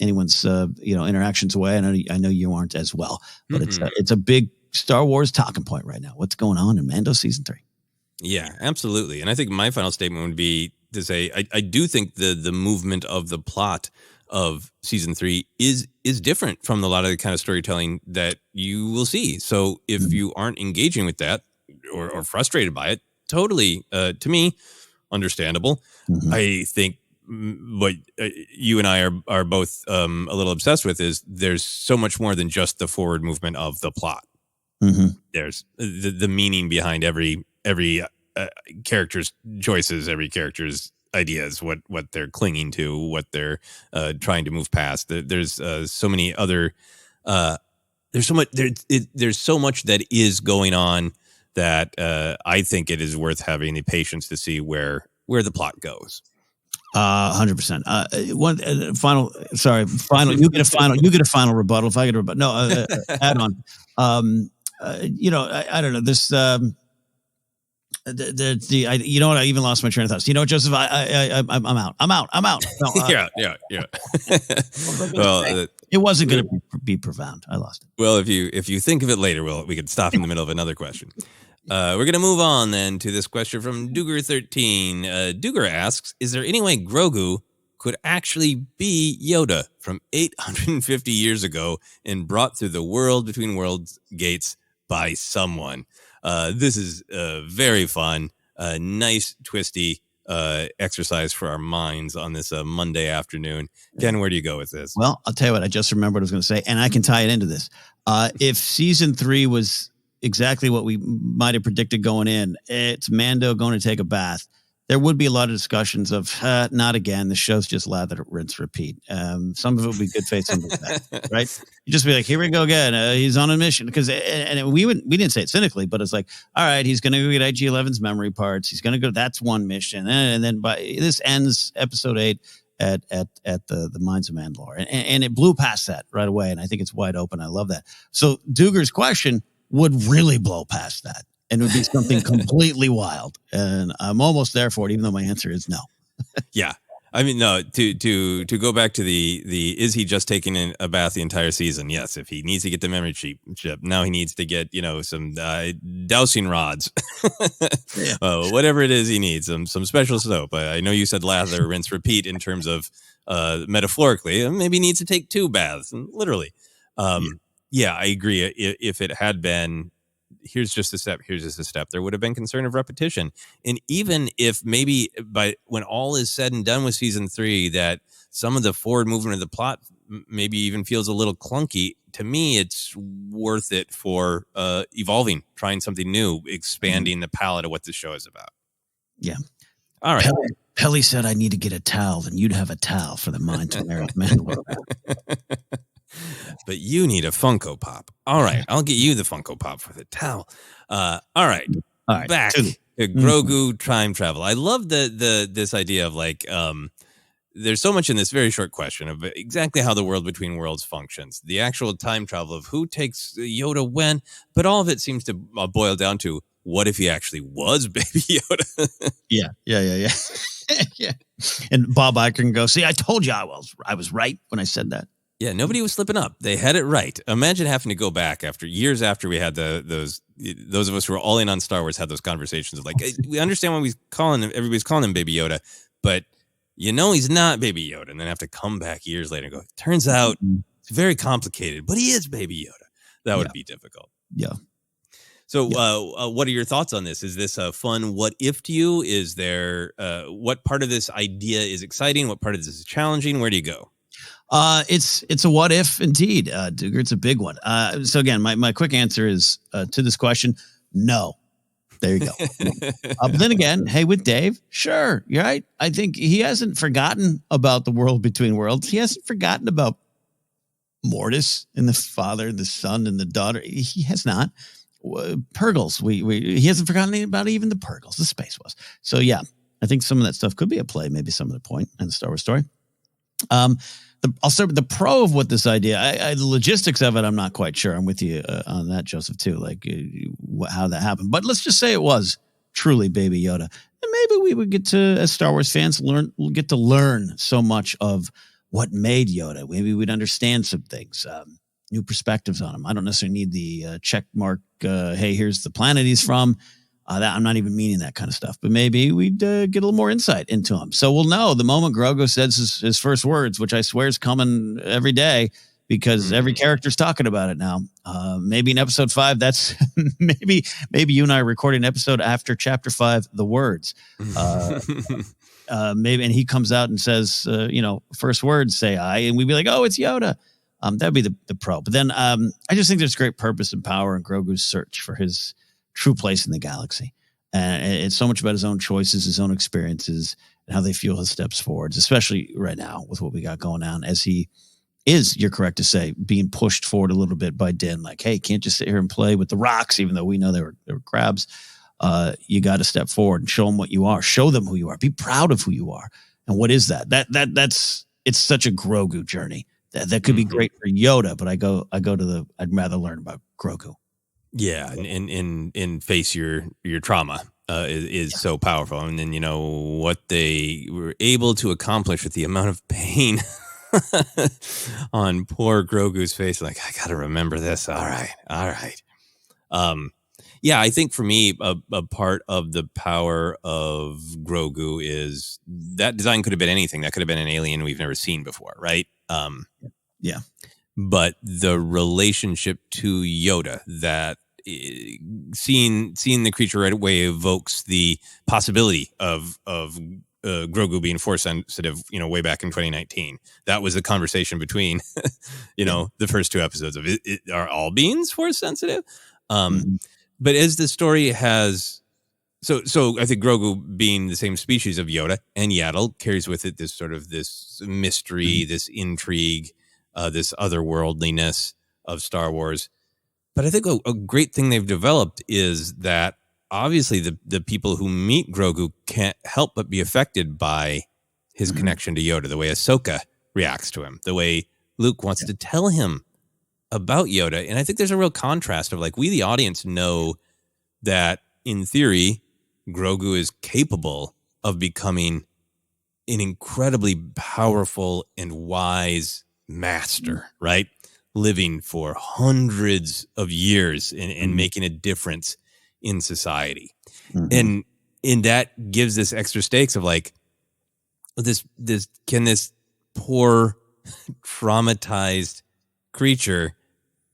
interactions away. I know you aren't as well, but it's a big Star Wars talking point right now. What's going on in Mando season 3? Yeah, absolutely. And I think my final statement would be to say I do think the movement of the plot of season 3 is different from a lot of the kind of storytelling that you will see. So if you aren't engaging with that or frustrated by it, totally, to me, understandable. I think what you and I are both a little obsessed with is there's so much more than just the forward movement of the plot. There's the meaning behind every character's choices, every character's ideas, what they're clinging to, what they're trying to move past. There's so many other there's so much that is going on that I think it is worth having the patience to see where the plot goes. 100%. One final. You get a final rebuttal. If I get a rebuttal, no, add on. I don't know this. You know what? I even lost my train of thoughts. You know, Joseph, I'm out. No, yeah. Well, it wasn't going to be profound. I lost it. Well, if you think of it later, we could stop in the middle of another question. We're going to move on then to this question from Duger13. Duger asks, is there any way Grogu could actually be Yoda from 850 years ago and brought through the world between worlds gates by someone? This is very fun, nice, twisty exercise for our minds on this Monday afternoon. Ken, where do you go with this? Well, I'll tell you what, I just remembered what I was going to say, and I can tie it into this. If season 3 was exactly what we might have predicted going in, it's Mando going to take a bath, there would be a lot of discussions of not again. The show's just lather, rinse, repeat. Some of it would be good faith, some of it bad, right? You just be like, here we go again. He's on a mission because, and we didn't say it cynically, but it's like, all right, he's going to go get IG-11's memory parts. He's going to go. That's one mission, and then by this ends episode 8. at the Mines of Mandalore. And it blew past that right away. And I think it's wide open. I love that. So Duger's question would really blow past that. And it would be something completely wild. And I'm almost there for it, even though my answer is no. Yeah. I mean, no, to go back to the is he just taking a bath the entire season? Yes. If he needs to get the memory chip, now he needs to get, some dowsing rods, whatever it is he needs, some special soap. I know you said lather, rinse, repeat in terms of metaphorically. Maybe he needs to take 2 baths, literally. Yeah, I agree. If it had been, here's just a step, there would have been concern of repetition. And even if maybe when all is said and done with season 3, that some of the forward movement of the plot maybe even feels a little clunky, to me, it's worth it for evolving, trying something new, expanding the palette of what the show is about. Yeah. All right. Pelly said I need to get a towel, and you'd have a towel for the Mines of Mandalore. But you need a Funko Pop. All right, I'll get you the Funko Pop for the towel. All right. Back to Grogu time travel. I love this idea of there's so much in this very short question of exactly how the world between worlds functions. The actual time travel of who takes Yoda when, but all of it seems to boil down to what if he actually was Baby Yoda? Yeah. Yeah. And Bob Iger can go, see, I told you I was right when I said that. Yeah, nobody was slipping up. They had it right. Imagine having to go back years after we had those of us who were all in on Star Wars had those conversations of we understand why everybody's calling him Baby Yoda, but he's not Baby Yoda, and then have to come back years later and go, turns out it's very complicated, but he is Baby Yoda. That would be difficult. Yeah. So what are your thoughts on this? Is this a fun what if to you? Is there what part of this idea is exciting? What part of this is challenging? Where do you go? It's a what if indeed, Duger. It's a big one. So again, my quick answer is to this question, no. There you go. But then again, hey, with Dave, sure, you're right. I think he hasn't forgotten about the world between worlds. He hasn't forgotten about Mortis and the father, the son, and the daughter. He has not. Purgles. He hasn't forgotten about even the Purgles, the Space was. So yeah, I think some of that stuff could be a play, maybe some of the point in the Star Wars story. I'll start with the pro of what this idea. The logistics of it, I'm not quite sure. I'm with you on that, Joseph, too. How that happened. But let's just say it was truly Baby Yoda, and maybe we would get to, as Star Wars fans, get to learn so much of what made Yoda. Maybe we'd understand some things, new perspectives on him. I don't necessarily need the check mark. Hey, here's the planet he's from. That I'm not even meaning that kind of stuff, but maybe we'd get a little more insight into him. So we'll know the moment Grogu says his first words, which I swear is coming every day because every character's talking about it now. Maybe in episode 5, that's maybe you and I are recording an episode after chapter 5, the words. Maybe, and he comes out and says, first words say I, and we'd be like, oh, it's Yoda. That'd be the pro. But then I just think there's great purpose and power in Grogu's search for his true place in the galaxy. And it's so much about his own choices, his own experiences, and how they fuel his steps forwards, especially right now with what we got going on, as he is, you're correct to say, being pushed forward a little bit by Din. Like, hey, can't just sit here and play with the rocks, even though we know they were crabs. You got to step forward and show them what you are. Show them who you are. Be proud of who you are. And what is that? It's such a Grogu journey. That could be great for Yoda, but I go to I'd rather learn about Grogu. Yeah, and face your trauma is so powerful, and then what they were able to accomplish with the amount of pain on poor Grogu's face. Like, I got to remember this. All right. Yeah, I think for me, a part of the power of Grogu is that design could have been anything. That could have been an alien we've never seen before, right? Yeah. But the relationship to Yoda, that seeing the creature right away evokes the possibility of Grogu being force sensitive, way back in 2019. That was the conversation between, the first 2 episodes of are all beings force sensitive? But as the story has, so I think Grogu being the same species of Yoda and Yaddle carries with it this sort of this mystery, this intrigue, this otherworldliness of Star Wars. But I think a great thing they've developed is that obviously the people who meet Grogu can't help but be affected by his connection to Yoda, the way Ahsoka reacts to him, the way Luke wants to tell him about Yoda. And I think there's a real contrast of like, we, the audience, know that in theory, Grogu is capable of becoming an incredibly powerful and wise master, right? Living for hundreds of years and making a difference in society. And that gives this extra stakes of like, this poor traumatized creature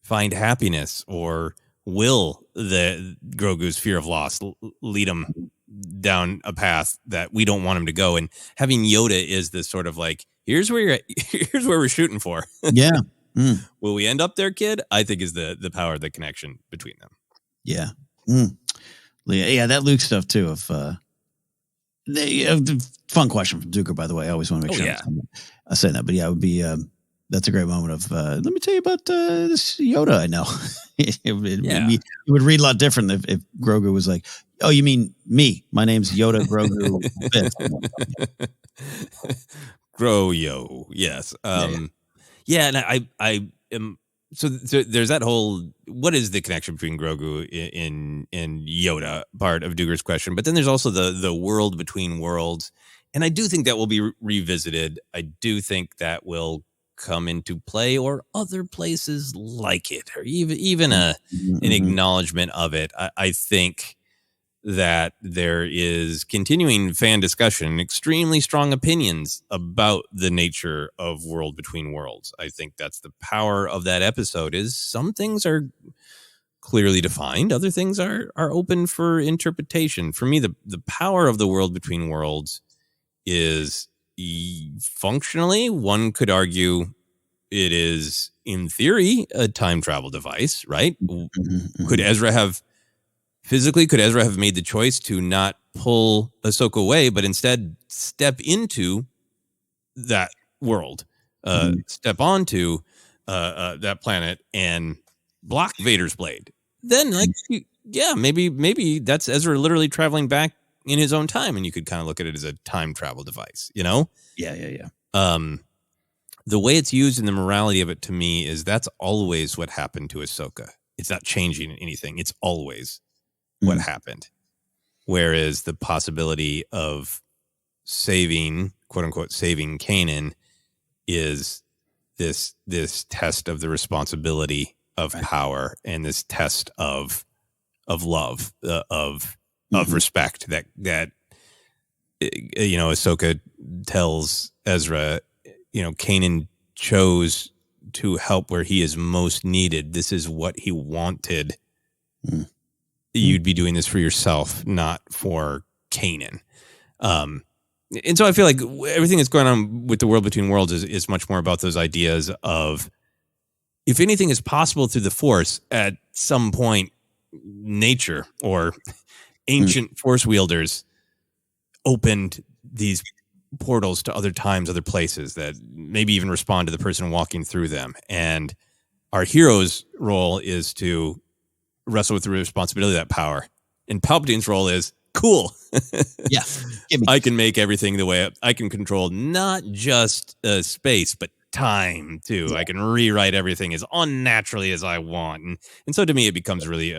find happiness, or will the Grogu's fear of loss lead him down a path that we don't want him to go? And having Yoda is this sort of like, here's where we're shooting for. Yeah. Will we end up there, kid? I think is the power of the connection between them. Yeah. Yeah, that Luke stuff too. The fun question from Zucker, by the way. I always want to make sure I say that, but yeah, it would be. That's a great moment of. Let me tell you about this Yoda I know. it would read a lot different if Grogu was like, "Oh, you mean me? My name's Yoda Grogu." Groyo, yes. And I am. So there's that whole, what is the connection between Grogu and Yoda part of Duger's question, but then there's also the world between worlds, and I do think that will be revisited. I do think that will come into play, or other places like it, or even an acknowledgement of it. I think that there is continuing fan discussion, extremely strong opinions about the nature of World Between Worlds. I think that's the power of that episode, is some things are clearly defined, other things are open for interpretation. For me, the power of the World Between Worlds is functionally, one could argue, it is in theory a time travel device, right? Could Ezra have made the choice to not pull Ahsoka away, but instead step into that world, step onto that planet and block Vader's blade? Then, like, maybe that's Ezra literally traveling back in his own time, and you could kind of look at it as a time travel device, you know? Yeah. The way it's used in the morality of it, to me, is that's always what happened to Ahsoka. It's not changing anything. It's always what happened. Whereas the possibility of saving, quote unquote, saving Kanan is this test of the responsibility of power, and this test of love, of respect that Ahsoka tells Ezra, Kanan chose to help where he is most needed. This is what he wanted. You'd be doing this for yourself, not for Kanan. And so I feel like everything that's going on with the World Between Worlds is much more about those ideas of, if anything is possible through the Force, at some point, nature or ancient Force wielders opened these portals to other times, other places that maybe even respond to the person walking through them. And our hero's role is to wrestle with the responsibility of that power. And Palpatine's role is, cool. Yeah. I can make everything the way I can control, not just space, but time too. I can rewrite everything as unnaturally as I want. And so to me, it becomes really,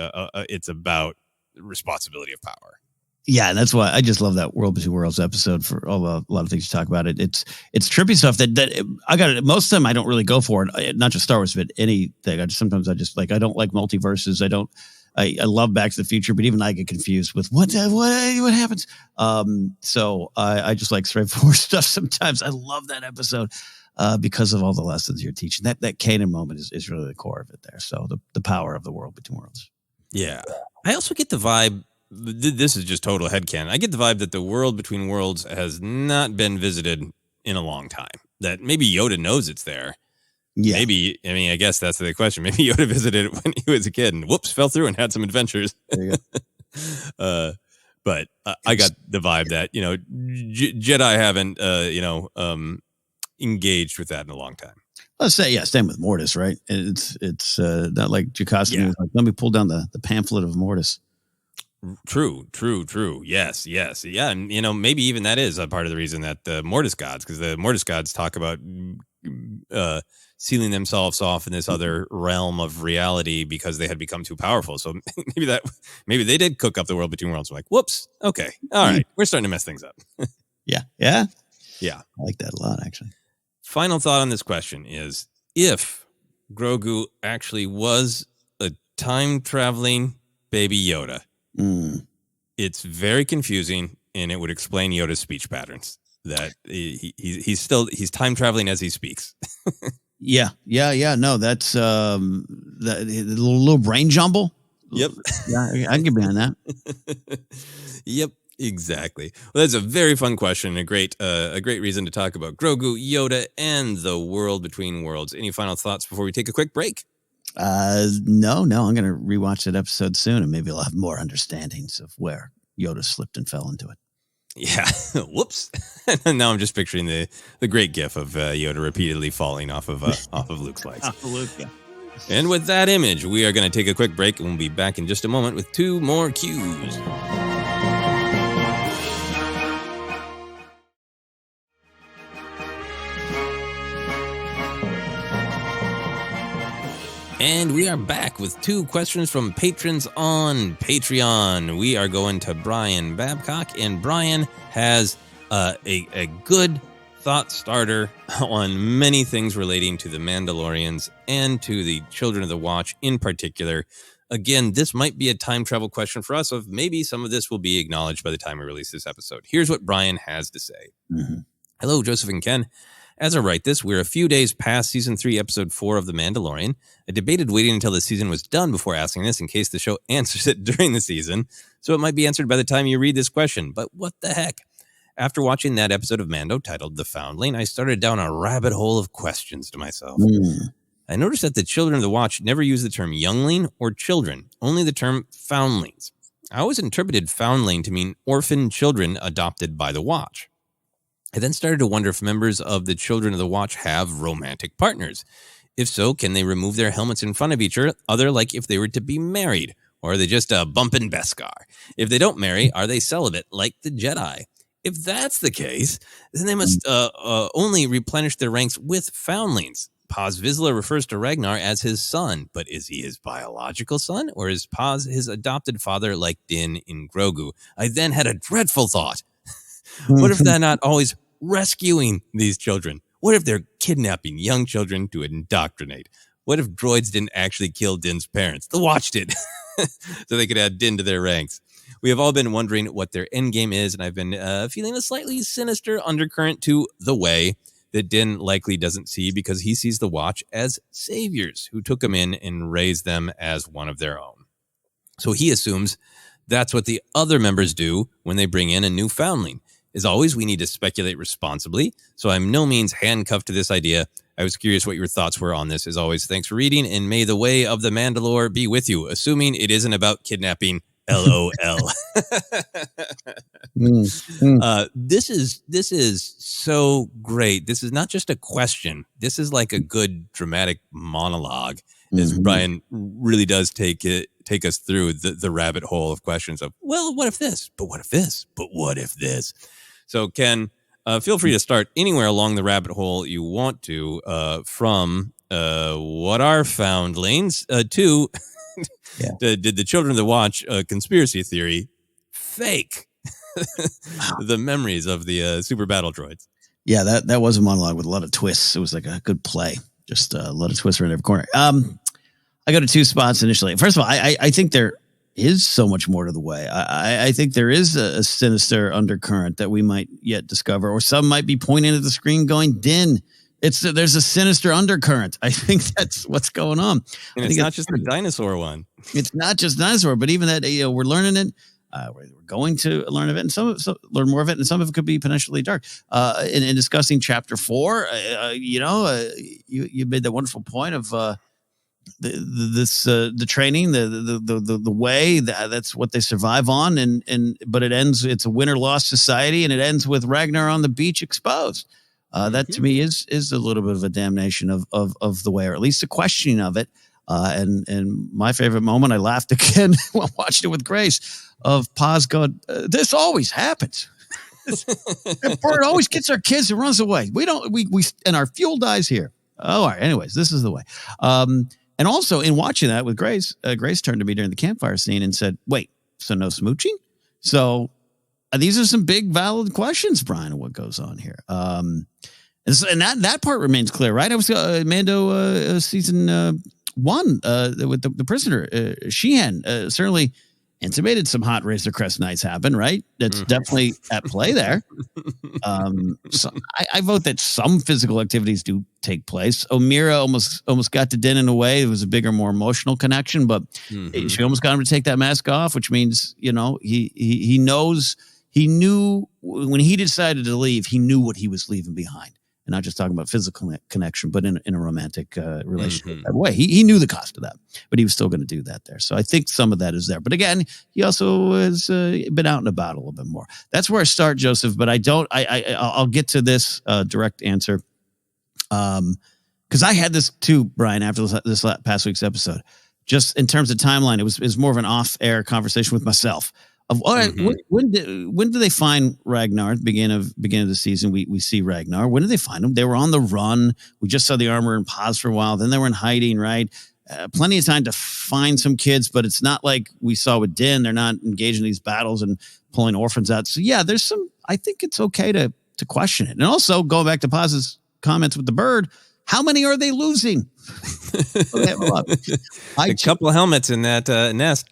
it's about responsibility of power. Yeah, and that's why I just love that World Between Worlds episode for a lot of things you talk about. It's trippy stuff that I got it. Most of them I don't really go for it. Not just Star Wars, but anything. Sometimes I don't like multiverses. I love Back to the Future, but even I get confused with what happens. So I just like straightforward stuff sometimes. I love that episode because of all the lessons you're teaching. That Kanan moment is really the core of it there. So the power of the World Between Worlds. Yeah. I also get the vibe, this is just total headcanon, I get the vibe that the World Between Worlds has not been visited in a long time. That maybe Yoda knows it's there. Yeah. Maybe, I guess that's the question. Maybe Yoda visited it when he was a kid and whoops, fell through and had some adventures. There you go. But I got the vibe that, Jedi haven't, engaged with that in a long time. Let's say, same with Mortis, right? It's not like Jocasta was like, let me pull down the pamphlet of Mortis. True. Yes. Yeah. And, maybe even that is a part of the reason that the Mortis gods, because the Mortis gods talk about sealing themselves off in this other realm of reality because they had become too powerful. So maybe they did cook up the world between worlds. I'm like, whoops. Okay. All right. We're starting to mess things up. Yeah. Yeah. I like that a lot, actually. Final thought on this question is, if Grogu actually was a time-traveling baby Yoda, it's very confusing, and it would explain Yoda's speech patterns. That he's time traveling as he speaks. Yeah. No, that's the little brain jumble. Yep. Yeah, I can get behind that. Yep. Exactly. Well, that's a very fun question, and a great reason to talk about Grogu, Yoda, and the world between worlds. Any final thoughts before we take a quick break? No. I'm going to rewatch that episode soon, and maybe I'll have more understandings of where Yoda slipped and fell into it. Yeah. Whoops. Now I'm just picturing the great gif of Yoda repeatedly falling off of Luke's legs. Luke, yeah. And with that image, we are going to take a quick break, and we'll be back in just a moment with 2 more cues. And we are back with 2 questions from patrons on Patreon. We are going to Brian Babcock, and Brian has a good thought starter on many things relating to the Mandalorians and to the Children of the Watch in particular. Again, this might be a time travel question for us, of maybe some of this will be acknowledged by the time we release this episode. Here's what Brian has to say. Mm-hmm. Hello, Joseph and Ken. As I write this, we're a few days past Season 3, Episode 4 of The Mandalorian. I debated waiting until the season was done before asking this in case the show answers it during the season, so it might be answered by the time you read this question, but what the heck? After watching that episode of Mando titled The Foundling, I started down a rabbit hole of questions to myself. I noticed that the Children of the Watch never use the term youngling or children, only the term foundlings. I always interpreted foundling to mean orphan children adopted by the Watch. I then started to wonder if members of the Children of the Watch have romantic partners. If so, can they remove their helmets in front of each other like if they were to be married? Or are they just a bumpin' Beskar? If they don't marry, are they celibate like the Jedi? If that's the case, then they must only replenish their ranks with foundlings. Paz Vizsla refers to Ragnar as his son, but is he his biological son? Or is Paz his adopted father like Din in Grogu? I then had a dreadful thought. What if they're not always rescuing these children? What if they're kidnapping young children to indoctrinate? What if droids didn't actually kill Din's parents? The Watch did, so they could add Din to their ranks. We have all been wondering what their endgame is, and I've been feeling a slightly sinister undercurrent to the way that Din likely doesn't see, because he sees the Watch as saviors who took him in and raised them as one of their own. So he assumes that's what the other members do when they bring in a new foundling. As always, we need to speculate responsibly, so I'm no means handcuffed to this idea. I was curious what your thoughts were on this. As always, thanks for reading, and may the way of the Mandalore be with you, assuming it isn't about kidnapping. LOL. This is so great. This is not just a question. This is like a good dramatic monologue, as Brian really does take us through the rabbit hole of questions of, well, what if this? But what if this? But what if this? So, Ken, feel free to start anywhere along the rabbit hole you want to, from what are foundlings to did the Children of the Watch conspiracy theory fake the memories of the super battle droids? Yeah, that was a monologue with a lot of twists. It was like a good play. Just a lot of twists around every corner. I go to 2 spots initially. First of all, I think there is so much more to the way. I think there is a sinister undercurrent that we might yet discover, or some might be pointing at the screen going, Din. There's a sinister undercurrent. I think that's what's going on. And it's not just the dinosaur one. It's not just dinosaur, but even that, we're learning it. We're going to learn of it, and learn more of it, and some of it could be potentially dark. In discussing Chapter 4, you made that wonderful point of the training, the way that's what they survive on, but it ends. It's a win-or-loss society, and it ends with Ragnar on the beach exposed. That to me is a little bit of a damnation of the way, or at least a questioning of it. And my favorite moment, I laughed again while watching it with Grace, of Paz going, "This always happens. That bird always gets our kids and runs away. We and our fuel dies here." Oh, all right. Anyways, this is the way. And also in watching that with Grace, Grace turned to me during the campfire scene and said, "Wait, so no smooching?" So these are some big valid questions, Brian, of what goes on here. And that part remains clear, right? I was Mando season 1 with the prisoner. Sheehan certainly intimated some hot Razor Crest nights happen, right? That's definitely at play there. So I vote that some physical activities do take place. O'Meara almost got to Din in a way. It was a bigger, more emotional connection, but she almost got him to take that mask off, which means, he knew when he decided to leave, he knew what he was leaving behind. And not just talking about physical connection, but in a romantic relationship way. He knew the cost of that, but he was still going to do that there. So I think some of that is there. But again, he also has been out and about a little bit more. That's where I start, Joseph. But I'll get to this direct answer. Because I had this too, Brian, after this past week's episode. Just in terms of timeline, it was more of an off-air conversation with myself. Of all right, when did they find Ragnar? At the beginning of the season, we see Ragnar. When did they find him? They were on the run. We just saw the armor and pause for a while. Then they were in hiding, right? Plenty of time to find some kids, but it's not like we saw with Din. They're not engaging in these battles and pulling orphans out. So yeah, there's some. I think it's okay to question it. And also going back to Paz's comments with the bird, how many are they losing? They have a lot. A couple of helmets in that nest.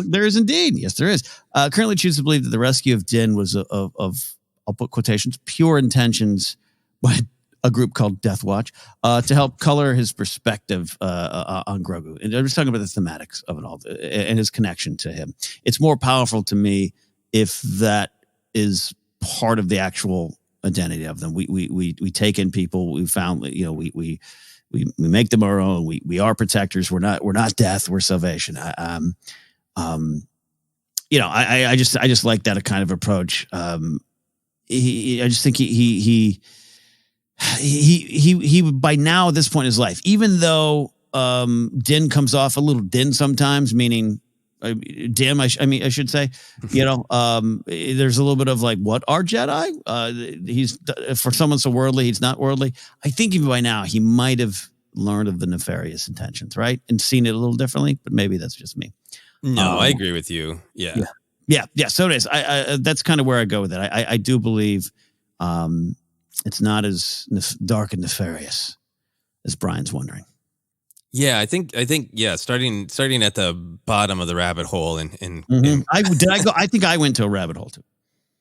There is indeed. Yes, there is. Currently choose to believe that the rescue of Din was of I'll put quotations, pure intentions by a group called Death Watch to help color his perspective on Grogu. And I'm just talking about the thematics of it all and his connection to him. It's more powerful to me if that is part of the actual identity of them. We take in people. We found, we make them our own. We are protectors. We're not death. We're salvation. I just like that kind of approach. I just think he by now at this point in his life, even though Din comes off a little Din sometimes, meaning dim. I should say, there's a little bit of like, what are Jedi? He's for someone so worldly, he's not worldly. I think even by now he might have learned of the nefarious intentions, right, and seen it a little differently. But maybe that's just me. No, I agree with you. Yeah. So it is. I that's kind of where I go with it. I do believe it's not as dark and nefarious as Brian's wondering. Yeah, I think starting at the bottom of the rabbit hole and I think I went to a rabbit hole too.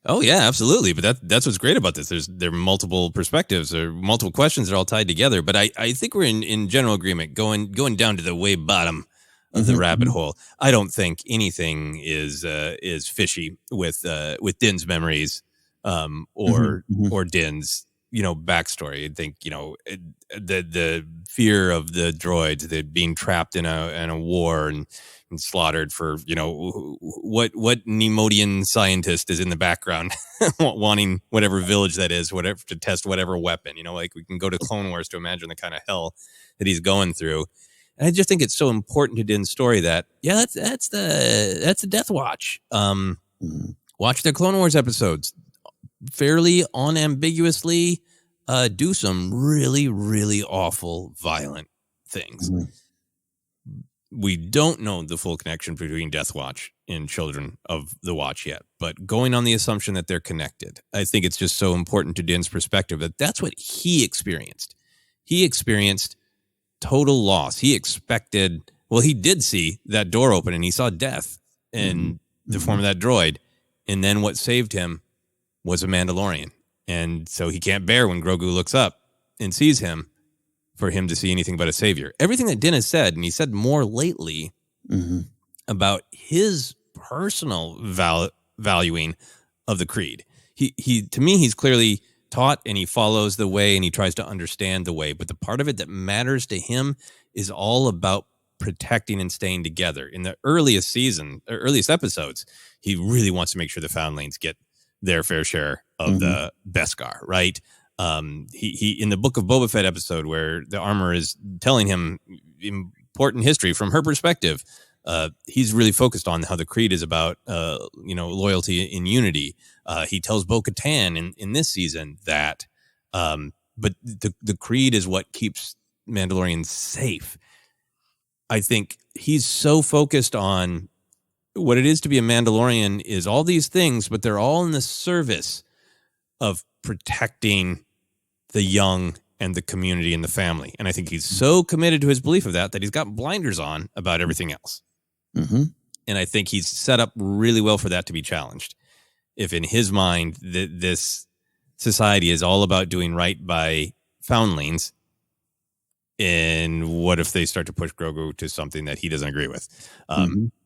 Oh yeah, absolutely. But that's what's great about this. There are multiple perspectives or multiple questions that are all tied together. But I think we're in general agreement going down to the way bottom of the rabbit hole. I don't think anything is fishy with Din's memories or Din's backstory. I think the fear of the droids, that being trapped in a war and slaughtered for what Nemodian scientist is in the background wanting whatever village that is, whatever, to test whatever weapon. Like we can go to Clone Wars to imagine the kind of hell that he's going through. And I just think it's so important to Din's story that that's the Death Watch. Watch their Clone Wars episodes. Fairly unambiguously do some really, really awful, violent things. We don't know the full connection between Death Watch and Children of the Watch yet, but going on the assumption that they're connected, I think it's just so important to Din's perspective that that's what he experienced. He experienced total loss. He did see that door open and he saw death in the form of that droid. And then what saved him was a Mandalorian. And so he can't bear when Grogu looks up and sees him for him to see anything but a savior. Everything that Din has said, and he said more lately about his personal valuing of the creed. He to me, he's clearly taught and he follows the way and he tries to understand the way. But the part of it that matters to him is all about protecting and staying together. In the earliest episodes, he really wants to make sure the Foundlings get their fair share of the Beskar, right? He in the Book of Boba Fett episode where the armor is telling him important history from her perspective. He's really focused on how the creed is about, loyalty and unity. He tells Bo-Katan in this season that, but the creed is what keeps Mandalorians safe. I think he's so focused on what it is to be a Mandalorian is all these things, but they're all in the service of protecting the young and the community and the family. And I think he's so committed to his belief of that he's got blinders on about everything else. Mm-hmm. And I think he's set up really well for that to be challenged. If in his mind this society is all about doing right by Foundlings, and what if they start to push Grogu to something that he doesn't agree with?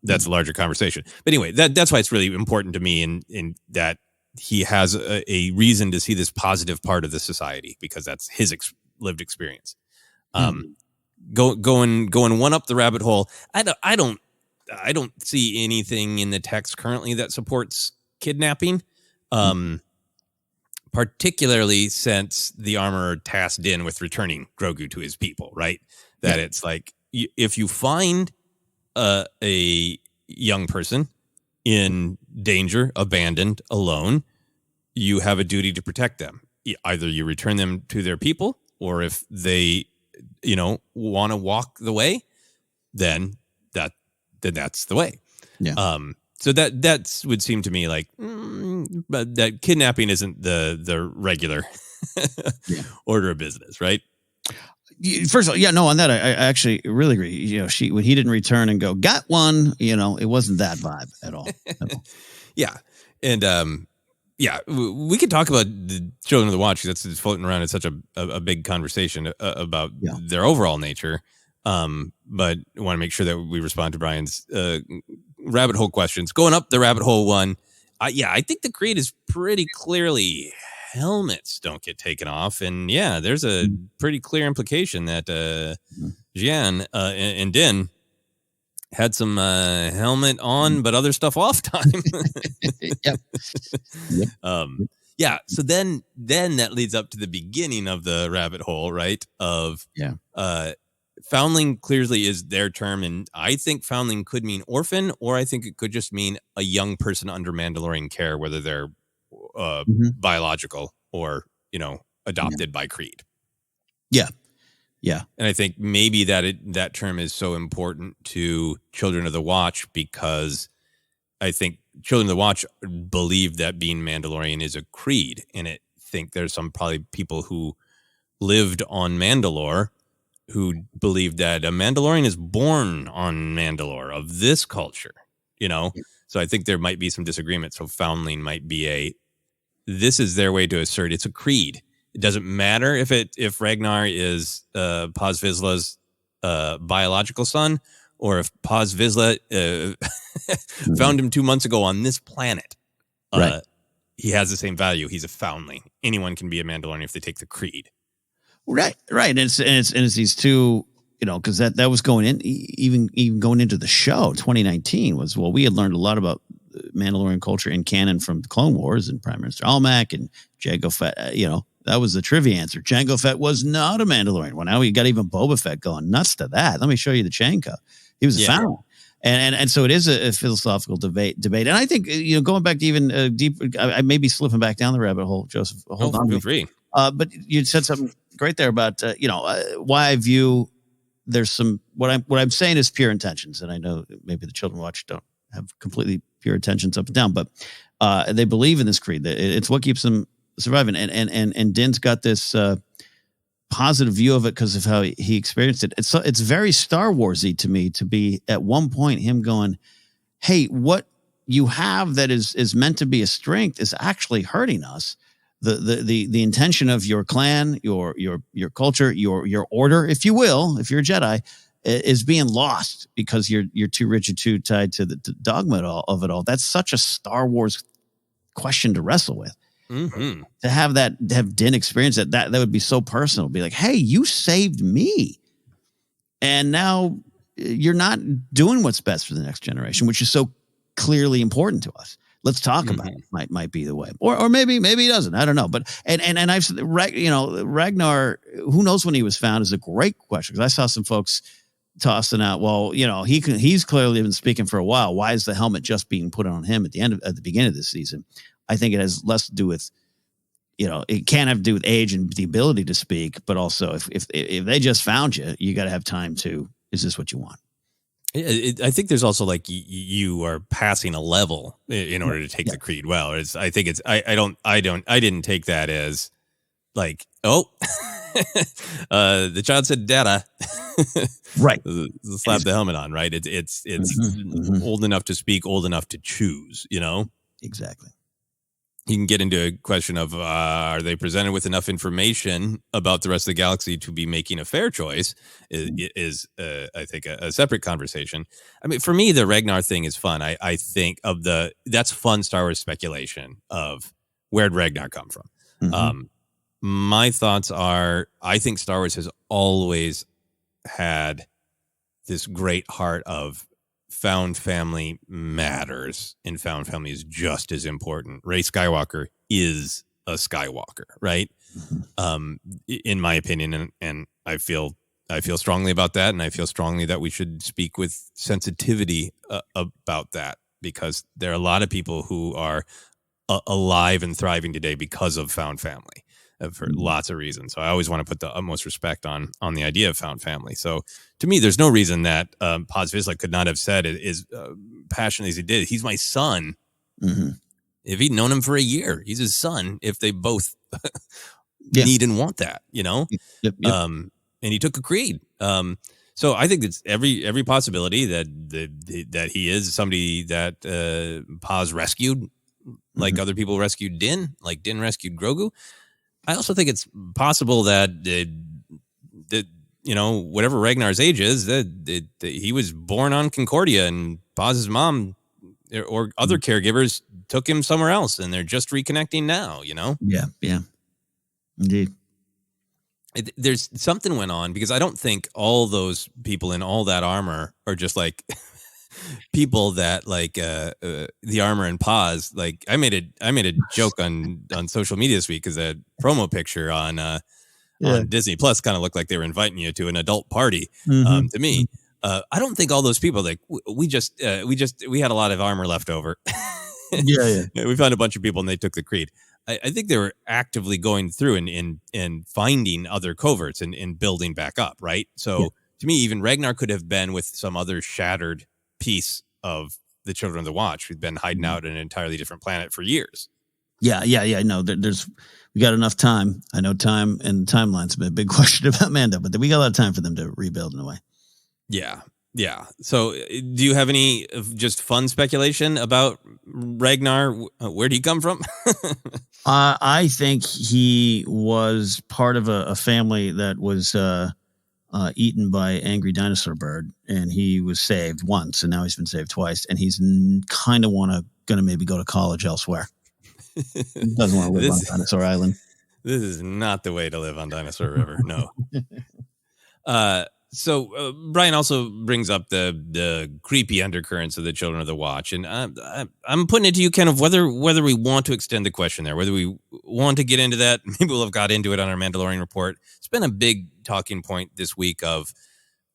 That's a larger conversation. But anyway, that's why it's really important to me in that he has a reason to see this positive part of the society, because that's his lived experience. Going one up the rabbit hole. I don't see anything in the text currently that supports kidnapping. Particularly since the armorer tasked Din with returning Grogu to his people, right? That it's like, if you find a young person in danger, abandoned, alone, you have a duty to protect them. Either you return them to their people, or if they, want to walk the way, then that's the way. Yeah. So that would seem to me like but that kidnapping isn't the regular order of business, right? First of all, on that I actually really agree. When he didn't return and go, got one, it wasn't that vibe at all. Yeah. And we could talk about the Children of the Watch. That's floating around in such a big conversation about their overall nature. But I want to make sure that we respond to Brian's rabbit hole questions. Going up the rabbit hole one, I think the creed is pretty clearly helmets don't get taken off, and there's a pretty clear implication that Jian and Din had some helmet on, but other stuff off time. Yep. So then that leads up to the beginning of the rabbit hole, right? Of Foundling clearly is their term, and I think Foundling could mean orphan, or I think it could just mean a young person under Mandalorian care, whether they're biological or adopted by Creed. Yeah. And I think maybe that term is so important to Children of the Watch, because I think Children of the Watch believe that being Mandalorian is a creed, and I think there's some probably people who lived on Mandalore who believe that a Mandalorian is born on Mandalore, of this culture, So I think there might be some disagreement. So Foundling might be this is their way to assert it's a creed. It doesn't matter if Ragnar is Paz Vizsla's biological son, or if Paz Vizsla found him 2 months ago on this planet. Right. He has the same value. He's a Foundling. Anyone can be a Mandalorian if they take the creed. Right. And it's these two, because that was going in, even going into the show. 2019 was, we had learned a lot about Mandalorian culture in canon from the Clone Wars and Prime Minister Almec and Jango Fett. That was the trivia answer. Jango Fett was not a Mandalorian. Well, now you got even Boba Fett going nuts to that. Let me show you the chain code. He was a Foundling. And so it is a philosophical debate. And I think, going back to even deeper, I may be slipping back down the rabbit hole, Joseph. Hold on. Feel free. But you said something great there about, why I view there's some, what I'm saying is pure intentions. And I know maybe the Children Watch don't have completely pure intentions up and down, but they believe in this creed. It's what keeps them surviving. And Din's got this positive view of it because of how he experienced it. It's very Star Wars-y to me to be at one point him going, hey, what you have that is meant to be a strength is actually hurting us. The intention of your clan, your culture, your order, if you will, if you're a Jedi, is being lost because you're too rigid, too tied to the dogma of it all. That's such a Star Wars question to wrestle with. Mm-hmm. To have Din experience that would be so personal. Be like, hey, you saved me, and now you're not doing what's best for the next generation, which is so clearly important to us. Let's talk about it. Might be the way, or maybe he doesn't. I don't know. But and I've Ragnar. Who knows when he was found is a great question, because I saw some folks tossing out, well, he's clearly been speaking for a while. Why is the helmet just being put on him at the beginning of this season? I think it has less to do with, it can have to do with age and the ability to speak, but also if they just found you, you got to have time to, is this what you want? I think there's also like you are passing a level in order to take the creed. Well, I think it's I didn't take that as like, oh, the child said data, right? Slap the helmet on, right? It's old enough to speak, old enough to choose. Exactly. You can get into a question of are they presented with enough information about the rest of the galaxy to be making a fair choice is I think a separate conversation. I mean, for me, the Ragnar thing is fun. I think that's fun Star Wars speculation of where'd Ragnar come from. Mm-hmm. My thoughts are, I think Star Wars has always had this great heart of found family matters, and found family is just as important. Rey Skywalker is a Skywalker, right? Mm-hmm. In my opinion, and I feel strongly about that, and I feel strongly that we should speak with sensitivity about that, because there are a lot of people who are alive and thriving today because of found family. For lots of reasons. So I always want to put the utmost respect on the idea of found family. So to me, there's no reason that Paz Vizsla could not have said it as passionately as he did. He's my son. Mm-hmm. If he'd known him for a year, he's his son. If they both need and want that, Yep. And he took a creed. So I think it's every possibility that he is somebody that Paz rescued, like other people rescued Din, like Din rescued Grogu. I also think it's possible that whatever Ragnar's age is, that he was born on Concordia, and Paz's mom or other caregivers took him somewhere else, and they're just reconnecting now. Yeah, indeed. There's something went on, because I don't think all those people in all that armor are just like people that like the armor and Paz. Like I made a joke on social media this week, because a promo picture on Disney Plus kind of looked like they were inviting you to an adult party. To me, I don't think all those people, like we had a lot of armor left over. Yeah. We found a bunch of people and they took the creed. I think they were actively going through and finding other coverts and building back up, right? So to me, even Ragnar could have been with some other shattered piece of the Children of the Watch who'd been hiding out on an entirely different planet for years. Yeah. No, we got enough time. I know time and timeline's been a big question about Mando, but we got a lot of time for them to rebuild in a way. Yeah. So do you have any just fun speculation about Ragnar? Where'd he come from? I think he was part of a family that was eaten by angry dinosaur bird, and he was saved once, and now he's been saved twice, and he's kind of gonna maybe go to college elsewhere. He doesn't want to live on Dinosaur Island. This is not the way to live on Dinosaur River. No. So Brian also brings up the creepy undercurrents of the Children of the Watch, and I'm putting it to you, Ken, of whether we want to extend the question there, whether we want to get into that. Maybe we'll have got into it on our Mandalorian report. It's been a big talking point this week of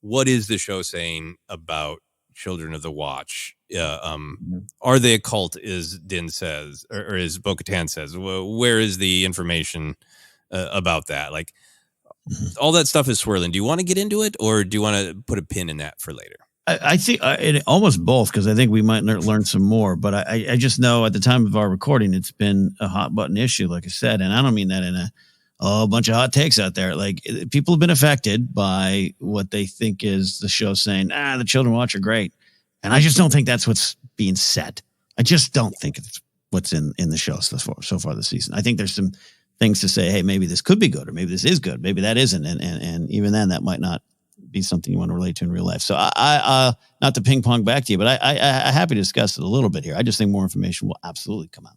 what is the show saying about Children of the Watch? Are they a cult, as Din says, or as Bo-Katan says? Where is the information about that? Like, all that stuff is swirling. Do you want to get into it, or do you want to put a pin in that for later? I think almost both, because I think we might learn some more. But I just know at the time of our recording, it's been a hot button issue, like I said. And I don't mean that in a bunch of hot takes out there. Like, people have been affected by what they think is the show saying, the Children Watch are great. And I just don't think that's what's being said. I just don't think it's what's in the show so far this season. I think there's some things to say, hey, maybe this could be good, or maybe this is good, maybe that isn't. And even then, that might not be something you want to relate to in real life. So I not to ping pong back to you, but I'm happy to discuss it a little bit here. I just think more information will absolutely come out.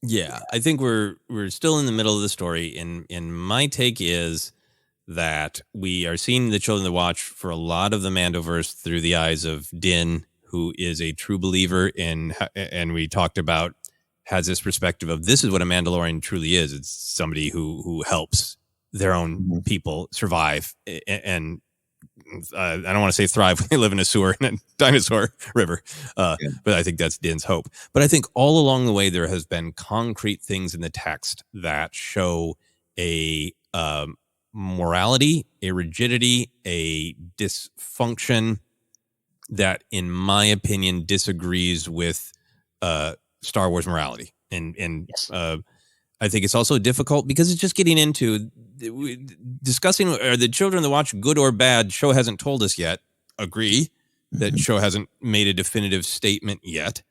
Yeah, I think we're still in the middle of the story. And my take is that we are seeing the Children of the Watch for a lot of the Mandoverse through the eyes of Din, who is a true believer in, and we talked about, has this perspective of this is what a Mandalorian truly is. It's somebody who helps their own people survive and I don't want to say thrive when they live in a sewer in a dinosaur river, but I think that's Din's hope. But I think all along the way there has been concrete things in the text that show a morality, a rigidity, a dysfunction that, in my opinion, disagrees with Star Wars morality. And Yes. I think it's also difficult because it's just getting into discussing, are the children that watch good or bad? Show hasn't told us yet. Agree that show hasn't made a definitive statement yet.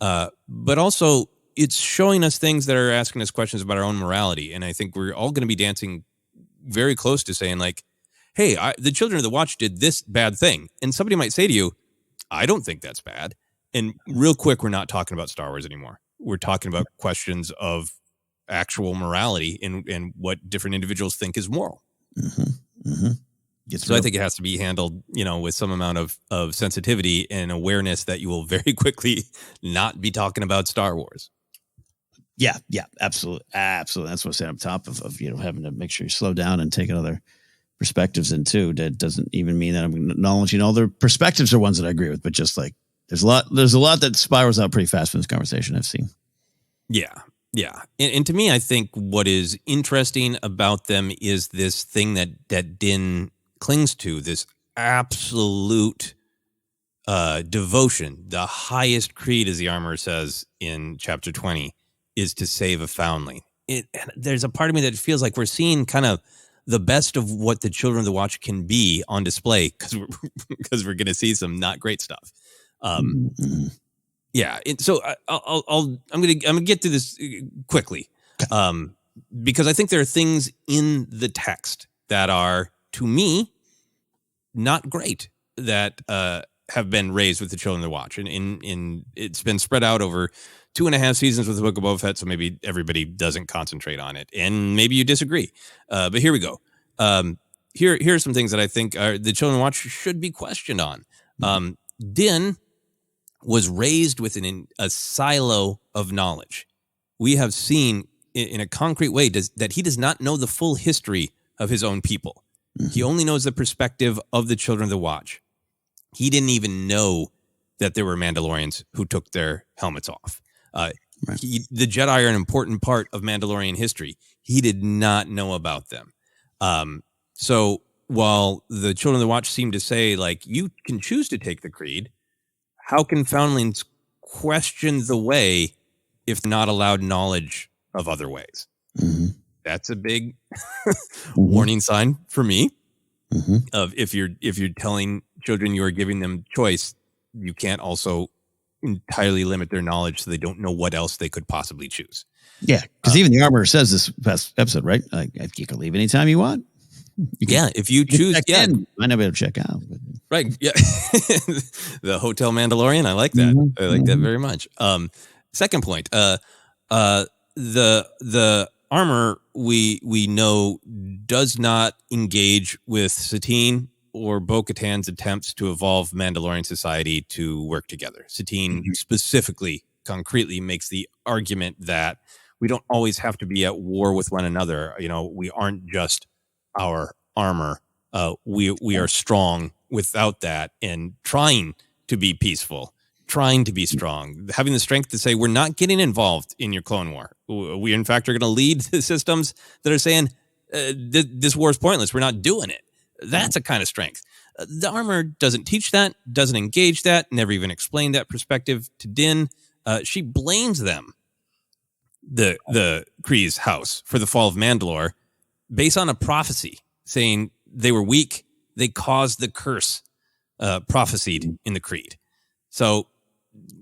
But also it's showing us things that are asking us questions about our own morality. And I think we're all going to be dancing very close to saying, like, hey, the children of the watch did this bad thing. And somebody might say to you, I don't think that's bad. And real quick, we're not talking about Star Wars anymore. We're talking about questions of actual morality and what different individuals think is moral. So I think it has to be handled, with some amount of sensitivity and awareness that you will very quickly not be talking about Star Wars. Yeah, absolutely. That's what I said up top of having to make sure you slow down and take other perspectives in too. That doesn't even mean that I'm acknowledging all their perspectives are ones that I agree with, but just like there's a lot that spirals out pretty fast from this conversation I've seen. Yeah. And to me, I think what is interesting about them is this thing that Din clings to, this absolute devotion. The highest creed, as the armor says in chapter 20, is to save a foundling. There's a part of me that feels like we're seeing kind of the best of what the children of the watch can be on display because we're going to see some not great stuff. Yeah. So I'm gonna get through this quickly, because I think there are things in the text that are, to me, not great that have been raised with the children of the watch, and it's been spread out over 2.5 seasons with the Book of Boba Fett, so maybe everybody doesn't concentrate on it, and maybe you disagree. But here we go. Here are some things that I think the children of the watch should be questioned on. Din was raised within a silo of knowledge. We have seen in a concrete way that he does not know the full history of his own people. He only knows the perspective of the children of the watch. He didn't even know that there were Mandalorians who took their helmets off. The Jedi are an important part of Mandalorian history. He did not know about them. So while the children of the watch seem to say, like, you can choose to take the creed, how can foundlings question the way if not allowed knowledge of other ways? That's a big warning sign for me. Of if you're telling children you are giving them choice, you can't also entirely limit their knowledge so they don't know what else they could possibly choose. Yeah, because even the armor says this past episode, right? Like, you can leave anytime you want. If you choose, might not be able to check out. But. Right. Yeah. The Hotel Mandalorian. I like that. I like that very much. Second point, the armor we know does not engage with Satine or Bo-Katan's attempts to evolve Mandalorian society to work together. Satine specifically, concretely makes the argument that we don't always have to be at war with one another. We aren't just our armor. We are strong without that, and trying to be peaceful, trying to be strong, having the strength to say we're not getting involved in your Clone War. We, in fact, are going to lead the systems that are saying this war is pointless. We're not doing it. That's a kind of strength. The armor doesn't teach that, doesn't engage that, never even explained that perspective to Din. She blames them, the Kree's house, for the fall of Mandalore based on a prophecy saying they were weak. They caused the curse prophesied in the creed. So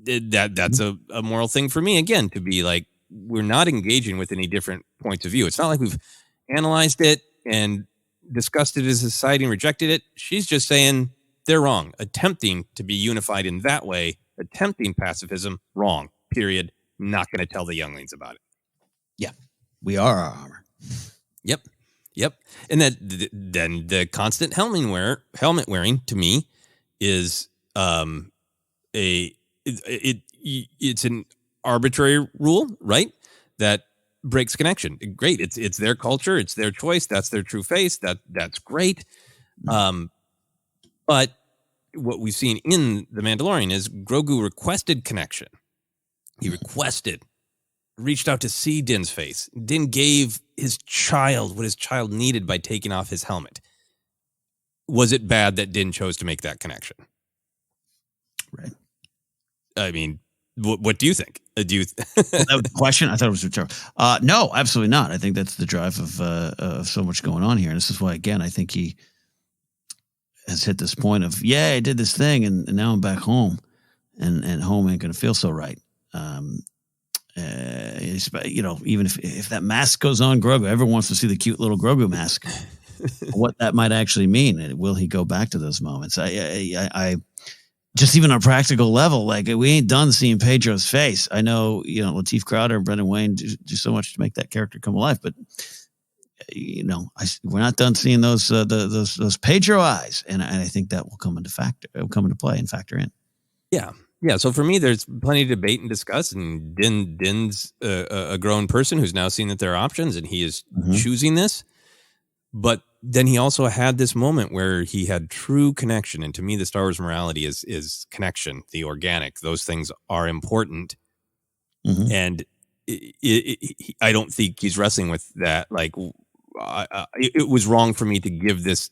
that's a moral thing for me, again, to be like, we're not engaging with any different points of view. It's not like we've analyzed it and discussed it as a society and rejected it. She's just saying they're wrong. Attempting to be unified in that way, attempting pacifism, wrong, period. Not going to tell the younglings about it. Yeah, we are our armor. Yep. And then the constant helmet wearing to me is it's an arbitrary rule, right? That breaks connection. Great. It's their culture. It's their choice. That's their true face. That's great. But what we've seen in The Mandalorian is Grogu requested connection. He reached out to see Din's face. Din gave his child what his child needed by taking off his helmet. Was it bad that Din chose to make that connection? Right. I mean, what do you think? Do you? That was the question? I thought it was rhetorical. No, absolutely not. I think that's the drive of so much going on here. And this is why, again, I think he has hit this point of, I did this thing, and now I'm back home, and home ain't going to feel so right. Even if that mask goes on Grogu, everyone wants to see the cute little Grogu mask. What that might actually mean. Will he go back to those moments? I just even on a practical level, like, we ain't done seeing Pedro's face. I know, Lateef Crowder and Brendan Wayne do so much to make that character come alive, but we're not done seeing those Pedro eyes, and I think that will come into play and factor in. Yeah. So for me, there's plenty of debate and discuss, and Din's a grown person who's now seen that there are options, and he is choosing this. But then he also had this moment where he had true connection. And to me, the Star Wars morality is connection, the organic. Those things are important. And I don't think he's wrestling with that. Like, it was wrong for me to give this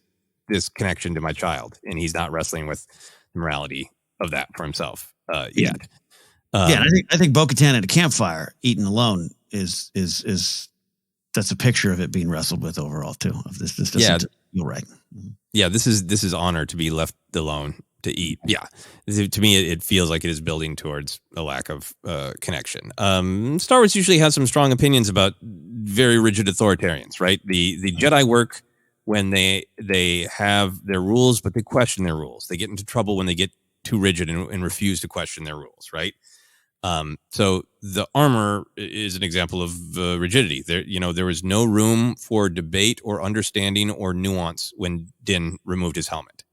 connection to my child. And he's not wrestling with the morality of that for himself yet. And I think Bo-Katan at a campfire eating alone is that's a picture of it being wrestled with overall too. Of this doesn't feel right. Yeah, this is honor to be left alone to eat. Yeah, to me, it feels like it is building towards a lack of connection. Star Wars usually has some strong opinions about very rigid authoritarians, right? The Jedi work when they have their rules, but they question their rules. They get into trouble when they get too rigid and refuse to question their rules, right? So the armor is an example of rigidity. There was no room for debate or understanding or nuance when Din removed his helmet.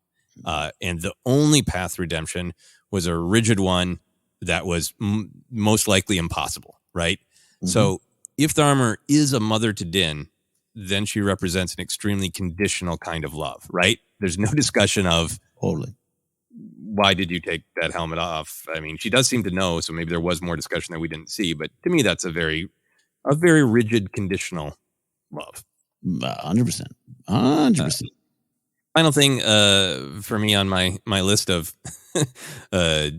And the only path to redemption was a rigid one that was most likely impossible, right? So if the armor is a mother to Din, then she represents an extremely conditional kind of love, right? There's no discussion of, why did you take that helmet off? I mean, she does seem to know, so maybe there was more discussion that we didn't see. But to me, that's a very rigid, conditional love. 100%. 100%. Final thing for me on my list of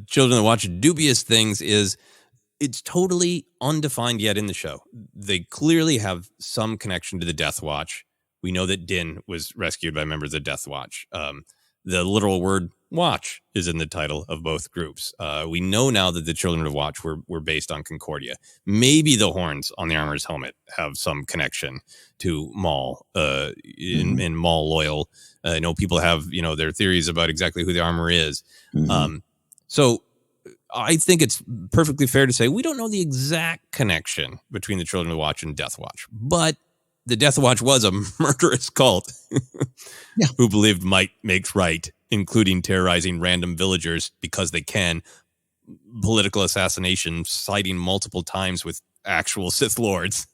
children that watch dubious things is it's totally undefined yet in the show. They clearly have some connection to the Death Watch. We know that Din was rescued by members of the Death Watch. The literal word watch is in the title of both groups. We know now that the Children of Watch were based on Concordia. Maybe the horns on the armor's helmet have some connection to Maul in Maul loyal. I know people have their theories about exactly who the armor is. So I think it's perfectly fair to say we don't know the exact connection between the Children of the Watch and Death Watch, but the Death Watch was a murderous cult who believed might makes right, including terrorizing random villagers because they can, political assassination, citing multiple times with actual Sith Lords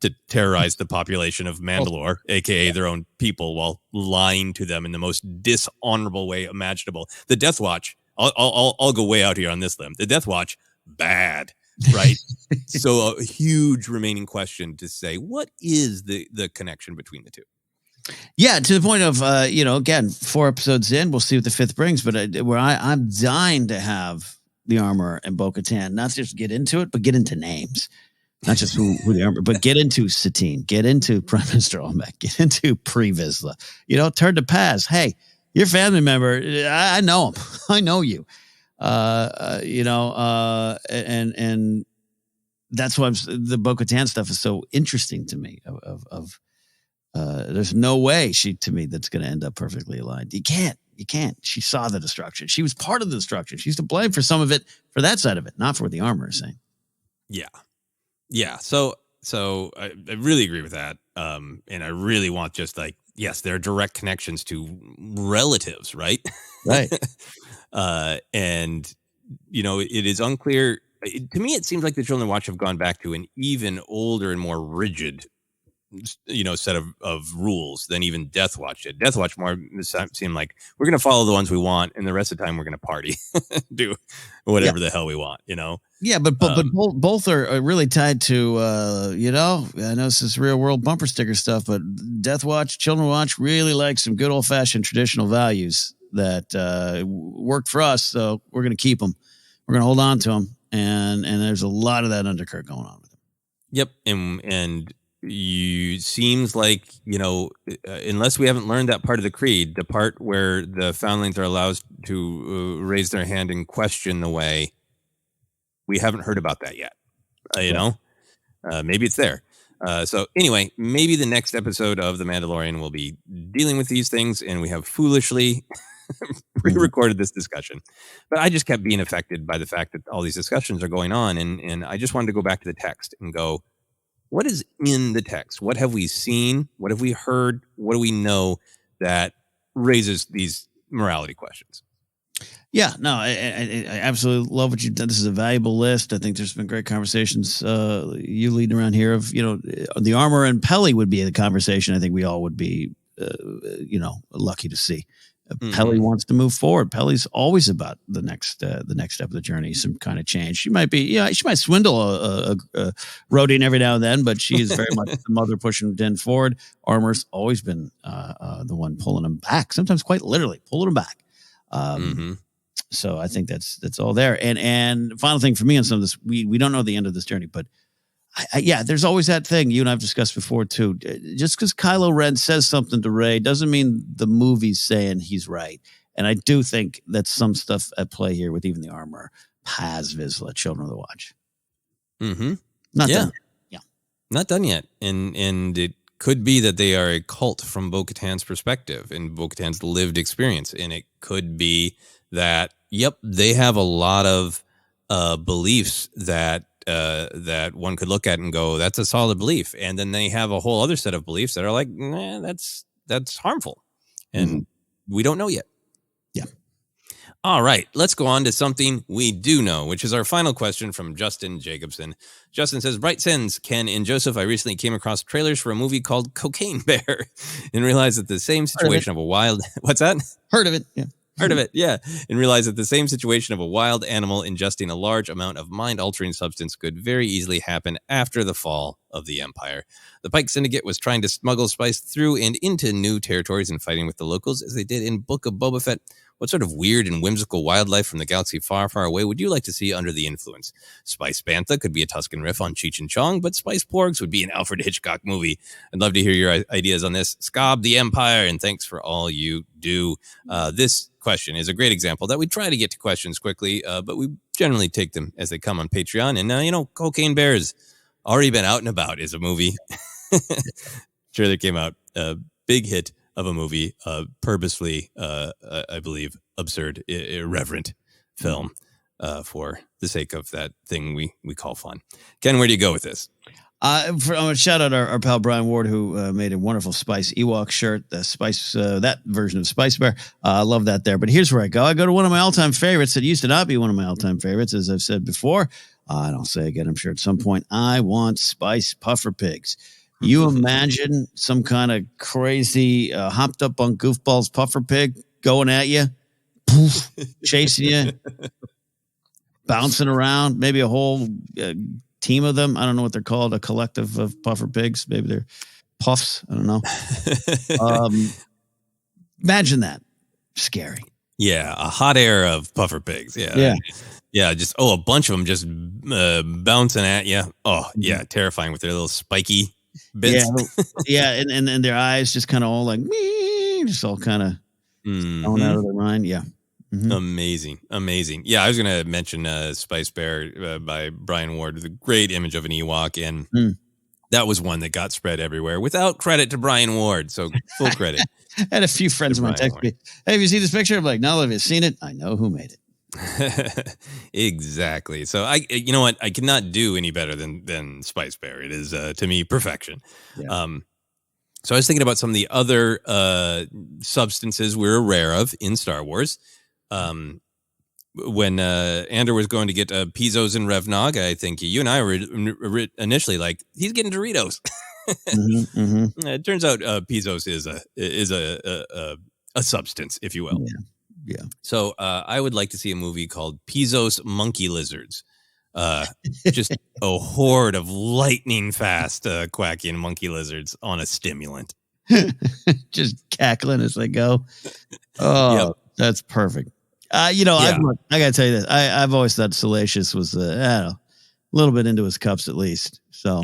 to terrorize the population of Mandalore, aka their own people, while lying to them in the most dishonorable way imaginable. The Death Watch, I'll go way out here on this limb. The Death Watch, bad. Right. So a huge remaining question to say, what is the connection between the two? Yeah, to the point of, again, 4 episodes in, we'll see what the 5th brings. But I'm dying to have the armor and Bo-Katan, not just get into it, but get into names. Not just who the armor, but get into Satine, get into Prime Minister Olmec, get into Pre Vizsla. Turn to Paz. Hey, your family member, I know him. I know you. And that's why the Bo-Katan stuff is so interesting to me. There's no way that's going to end up perfectly aligned. You can't. She saw the destruction. She was part of the destruction. She's to blame for some of it, for that side of it, not for what the armor is saying. Yeah. So I really agree with that. And I really want just yes, there are direct connections to relatives, right? Right. And it is unclear. To me, it seems like the Children of Watch have gone back to an even older and more rigid set of rules than even Death Watch did. Death Watch more seemed like we're going to follow the ones we want, and the rest of the time we're going to party, do whatever the hell we want, Yeah, but both are really tied to I know this is real world bumper sticker stuff, but Death Watch, Children Watch really like some good old fashioned traditional values that worked for us, so we're going to keep them. We're going to hold on to them, and there's a lot of that undercurrent going on with them. Yep, and you seems like unless we haven't learned that part of the creed, the part where the Foundlings are allowed to raise their hand and question the way, we haven't heard about that yet. Maybe it's there. So anyway, maybe the next episode of The Mandalorian will be dealing with these things, and we have foolishly pre-recorded this discussion. But I just kept being affected by the fact that all these discussions are going on, and I just wanted to go back to the text and go, what is in the text? What have we seen? What have we heard? What do we know that raises these morality questions? Yeah, no, I absolutely love what you've done. This is a valuable list. I think there's been great conversations you leading around here of, the armor and Peli would be the conversation I think we all would be, lucky to see. Peli wants to move forward. Peli's always about the next step of the journey, some kind of change. She might be, she might swindle a Rodian every now and then, but she is very much the mother pushing Din forward. Armor's always been the one pulling him back, sometimes quite literally pulling him back. So I think that's all there. And final thing for me on some of this, we don't know the end of this journey, but there's always that thing you and I've discussed before too. Just because Kylo Ren says something to Rey doesn't mean the movie's saying he's right. And I do think that's some stuff at play here with even the armor, Paz Vizsla, Children of the Watch. Not done. Yeah, not done yet. And it could be that they are a cult from Bo-Katan's perspective and Bo-Katan's lived experience, and it could be that they have a lot of beliefs that one could look at and go, that's a solid belief. And then they have a whole other set of beliefs that are like, nah, that's harmful. And we don't know yet. Yeah. All right, let's go on to something we do know, which is our final question from Justin Jacobson. Justin says, Bright Sins, Ken and Joseph, I recently came across trailers for a movie called Cocaine Bear and realized that the same situation of a wild... What's that? Heard of it, yeah. Heard of it, yeah. And realized that the same situation of a wild animal ingesting a large amount of mind-altering substance could very easily happen after the fall of the Empire. The Pike Syndicate was trying to smuggle spice through and into new territories and fighting with the locals, as they did in Book of Boba Fett. What sort of weird and whimsical wildlife from the galaxy far, far away would you like to see under the influence? Spice Bantha could be a Tusken riff on Cheech and Chong, but Spice Porgs would be an Alfred Hitchcock movie. I'd love to hear your ideas on this. Scob the Empire, and thanks for all you do. This question is a great example that we try to get to questions quickly, but we generally take them as they come on Patreon. And, Cocaine Bear has already been out and about is a movie. Trailer came out, a big hit of a movie, purposefully, I believe, absurd, irreverent film for the sake of that thing we call fun. Ken, where do you go with this? I'm going to shout out our pal Brian Ward, who made a wonderful Spice Ewok shirt, the Spice, that version of Spice Bear. I love that there. But here's where I go. I go to one of my all-time favorites that used to not be one of my all-time favorites, as I've said before. And I'll say again, I'm sure at some point, I want Spice Puffer Pigs. You imagine some kind of crazy, hopped up on goofballs puffer pig going at you, poof, chasing you, bouncing around, maybe a whole team of them. I don't know what they're called, a collective of puffer pigs. Maybe they're puffs. I don't know. Imagine that. Scary. Yeah, a hot air of puffer pigs. Yeah. Yeah, just, a bunch of them just bouncing at you. Oh, yeah, terrifying with their little spiky bits. Yeah, and their eyes just kind of all like, just all kind of going out of their mind. Yeah. Amazing. Yeah, I was going to mention Spice Bear by Brian Ward, the great image of an Ewok, and that was one that got spread everywhere without credit to Brian Ward, so full credit. I had a few friends of mine text me, hey, have you seen this picture? I'm like, no, have you seen it? I know who made it. Exactly. So you know what? I cannot do any better than Spice Bear. It is to me perfection. Yeah. So I was thinking about some of the other substances we're aware of in Star Wars. When Andor was going to get Pizos and Revnog, I think you and I were initially like, he's getting Doritos. It turns out Pizos is a substance, if you will. Yeah. So I would like to see a movie called Pizos Monkey Lizards. Just a horde of lightning fast quacking monkey lizards on a stimulant. Just cackling as they go. Oh, That's perfect. I got to tell you this. I've always thought Salacious was, a little bit into his cups at least. So,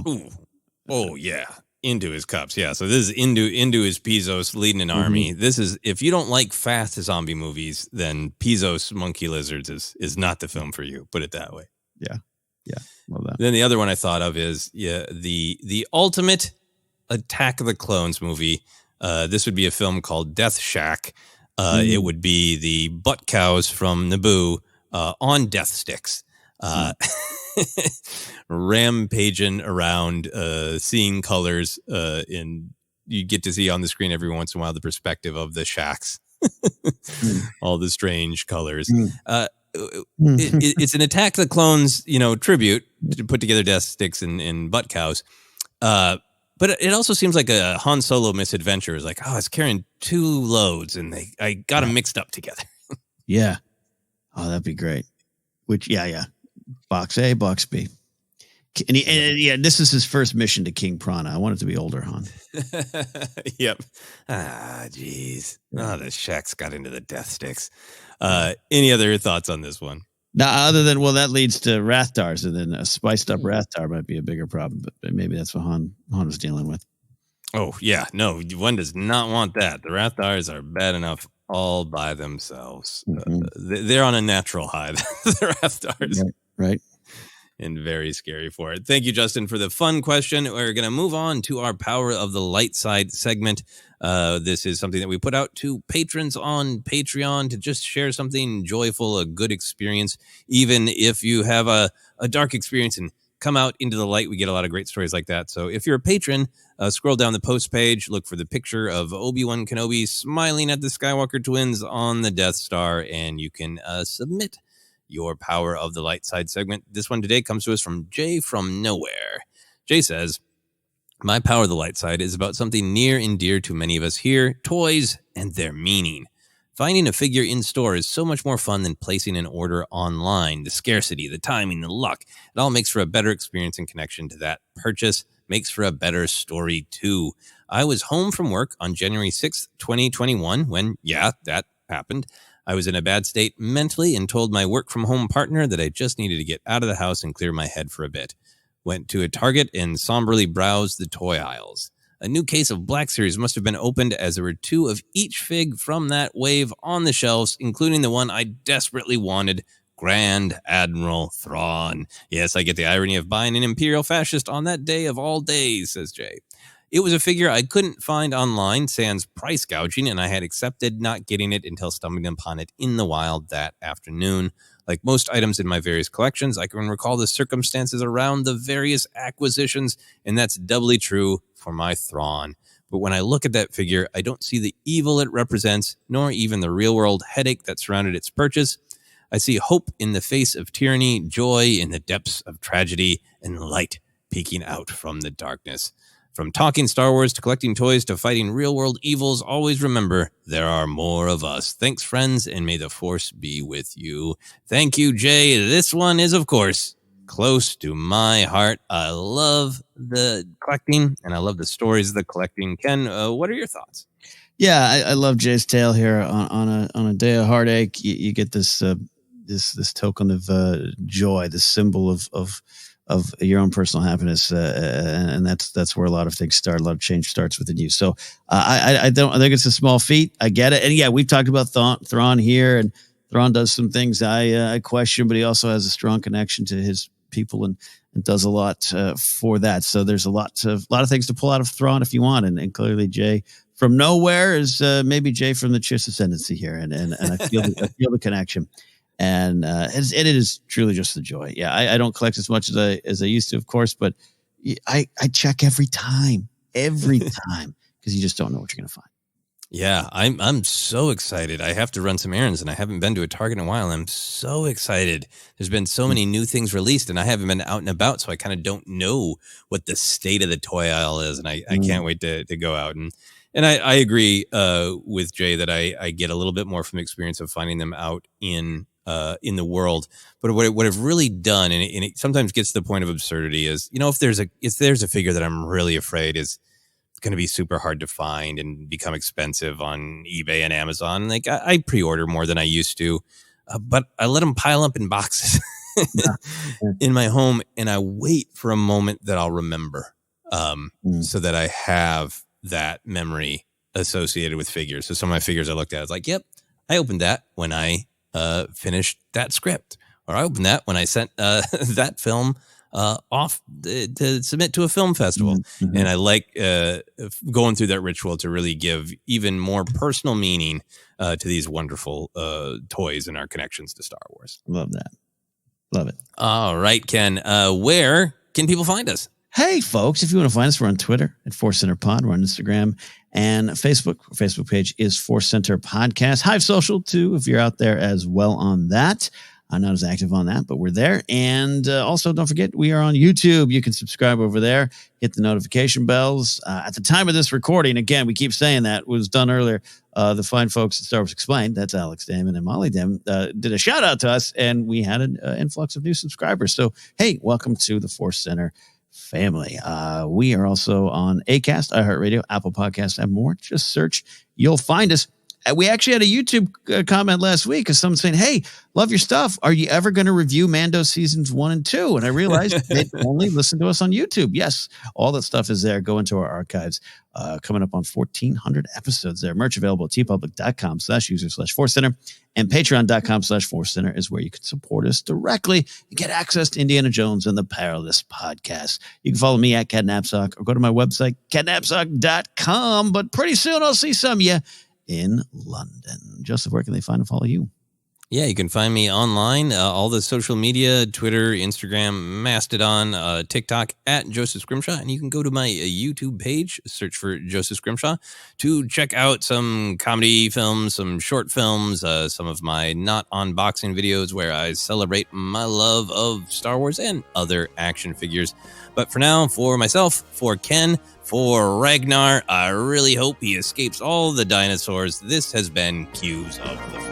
oh yeah, into his cups. Yeah. So this is into his Pizos leading an army. This is, if you don't like fast zombie movies, then Pizos Monkey Lizards is not the film for you. Put it that way. Yeah. Love that. Then the other one I thought of is the ultimate Attack of the Clones movie. This would be a film called Death Shack. It would be the butt cows from Naboo on death sticks, rampaging around, seeing colors. You get to see on the screen every once in a while the perspective of the shacks, all the strange colors. It's an Attack of the Clones, tribute to put together death sticks and butt cows. But it also seems like a Han Solo misadventure. Is like, it's carrying 2 loads and I got them mixed up together. Yeah. Oh, that'd be great. Which, yeah. Box A, Box B. And this is his first mission to King Prana. I want it to be older, Han. Yep. Jeez. The shacks got into the death sticks. Any other thoughts on this one? Now, other than, that leads to Rathdars, and then a spiced up Rathdar might be a bigger problem, but maybe that's what Han was dealing with. Oh, yeah. No, one does not want that. The Rathdars are bad enough all by themselves. They're on a natural high, the Rathdars. Right. And very scary for it. Thank you, Justin, for the fun question. We're going to move on to our Power of the Light Side segment. This is something that we put out to patrons on Patreon to just share something joyful, a good experience. Even if you have a dark experience and come out into the light, we get a lot of great stories like that. So if you're a patron, scroll down the post page, look for the picture of Obi-Wan Kenobi smiling at the Skywalker twins on the Death Star, and you can submit your Power of the Light Side segment. This one today comes to us from Jay from Nowhere. Jay says, my Power of the Light Side is about something near and dear to many of us here, toys and their meaning. Finding a figure in store is so much more fun than placing an order online. The scarcity, the timing, the luck, it all makes for a better experience and connection to that purchase, makes for a better story too. I was home from work on January 6th, 2021 when, that happened. I was in a bad state mentally and told my work from home partner that I just needed to get out of the house and clear my head for a bit. Went to a Target and somberly browsed the toy aisles. A new case of Black Series must have been opened as there were 2 of each fig from that wave on the shelves, including the one I desperately wanted, Grand Admiral Thrawn. Yes, I get the irony of buying an Imperial Fascist on that day of all days, says Jay. It was a figure I couldn't find online, sans price gouging, and I had accepted not getting it until stumbling upon it in the wild that afternoon. Like most items in my various collections, I can recall the circumstances around the various acquisitions, and that's doubly true for my Thrawn. But when I look at that figure, I don't see the evil it represents, nor even the real-world headache that surrounded its purchase. I see hope in the face of tyranny, joy in the depths of tragedy, and light peeking out from the darkness. From talking Star Wars to collecting toys to fighting real-world evils, always remember, there are more of us. Thanks, friends, and may the Force be with you. Thank you, Jay. This one is, of course, close to my heart. I love the collecting, and I love the stories of the collecting. Ken, what are your thoughts? Yeah, I love Jay's tale here. On a day of heartache, you get this token of joy, this symbol of your own personal happiness, and that's where a lot of things start. A lot of change starts within you. So I think it's a small feat. I get it, and yeah, we've talked about Thrawn here, and Thrawn does some things I question, but he also has a strong connection to his people and does a lot for that. So there's a lot of things to pull out of Thrawn if you want, and clearly Jay from Nowhere is maybe Jay from the Chiss Ascendancy here, and I feel the connection. And it is truly just the joy. Yeah, I don't collect as much as I used to, of course, but I check every time because you just don't know what you're going to find. Yeah, I'm so excited. I have to run some errands, and I haven't been to a Target in a while. I'm so excited. There's been so many new things released, and I haven't been out and about, so I kind of don't know what the state of the toy aisle is, and I can't wait to go out. And I agree with Jay that I get a little bit more from the experience of finding them out in the world. But what I've really done, and it sometimes gets to the point of absurdity, is, you know, if there's a figure that I'm really afraid is going to be super hard to find and become expensive on eBay and Amazon, like I pre-order more than I used to, but I let them pile up in boxes in my home, and I wait for a moment that I'll remember, so that I have that memory associated with figures. So some of my figures I looked at, I was like, yep, I opened that when I finished that script, or I opened that when I sent that film off to submit to a film festival. Mm-hmm. And I like going through that ritual to really give even more personal meaning to these wonderful toys and our connections to Star Wars. Love that. Love it. All right, Ken, where can people find us? Hey, folks, if you want to find us, we're on Twitter at ForceCenter Pod. We're on Instagram and Facebook. Our Facebook page is ForceCenter Podcast. Hive Social, too, if you're out there as well on that. I'm not as active on that, but we're there. And also, don't forget, we are on YouTube. You can subscribe over there, hit the notification bells. At the time of this recording, again, we keep saying that, was done earlier. The fine folks at Star Wars Explained, that's Alex Damon and Molly Damon, did a shout out to us, and we had an influx of new subscribers. So, hey, welcome to the Force Center family. We are also on Acast, iHeartRadio, Apple Podcasts, and more. Just search. You'll find us. We actually had a YouTube comment last week of someone saying, hey, love your stuff. Are you ever going to review Mando seasons 1 and 2? And I realized they only listen to us on YouTube. Yes, all that stuff is there. Go into our archives. Coming up on 1,400 episodes there. Merch available at tpublic.com/user/ForceCenter, and patreon.com/ForceCenter is where you can support us directly and get access to Indiana Jones and the Perilous Podcast. You can follow me at Ken Napzok, or go to my website, kennapzok.com. But pretty soon I'll see some of you in London. Joseph, where can they find and follow you? Yeah, you can find me online, all the social media, Twitter, Instagram, Mastodon, TikTok, at Joseph Scrimshaw. And you can go to my YouTube page, search for Joseph Scrimshaw, to check out some comedy films, some short films, some of my not unboxing videos where I celebrate my love of Star Wars and other action figures. But for now, for myself, for Ken, for Ragnar, I really hope he escapes all the dinosaurs. This has been Cues of the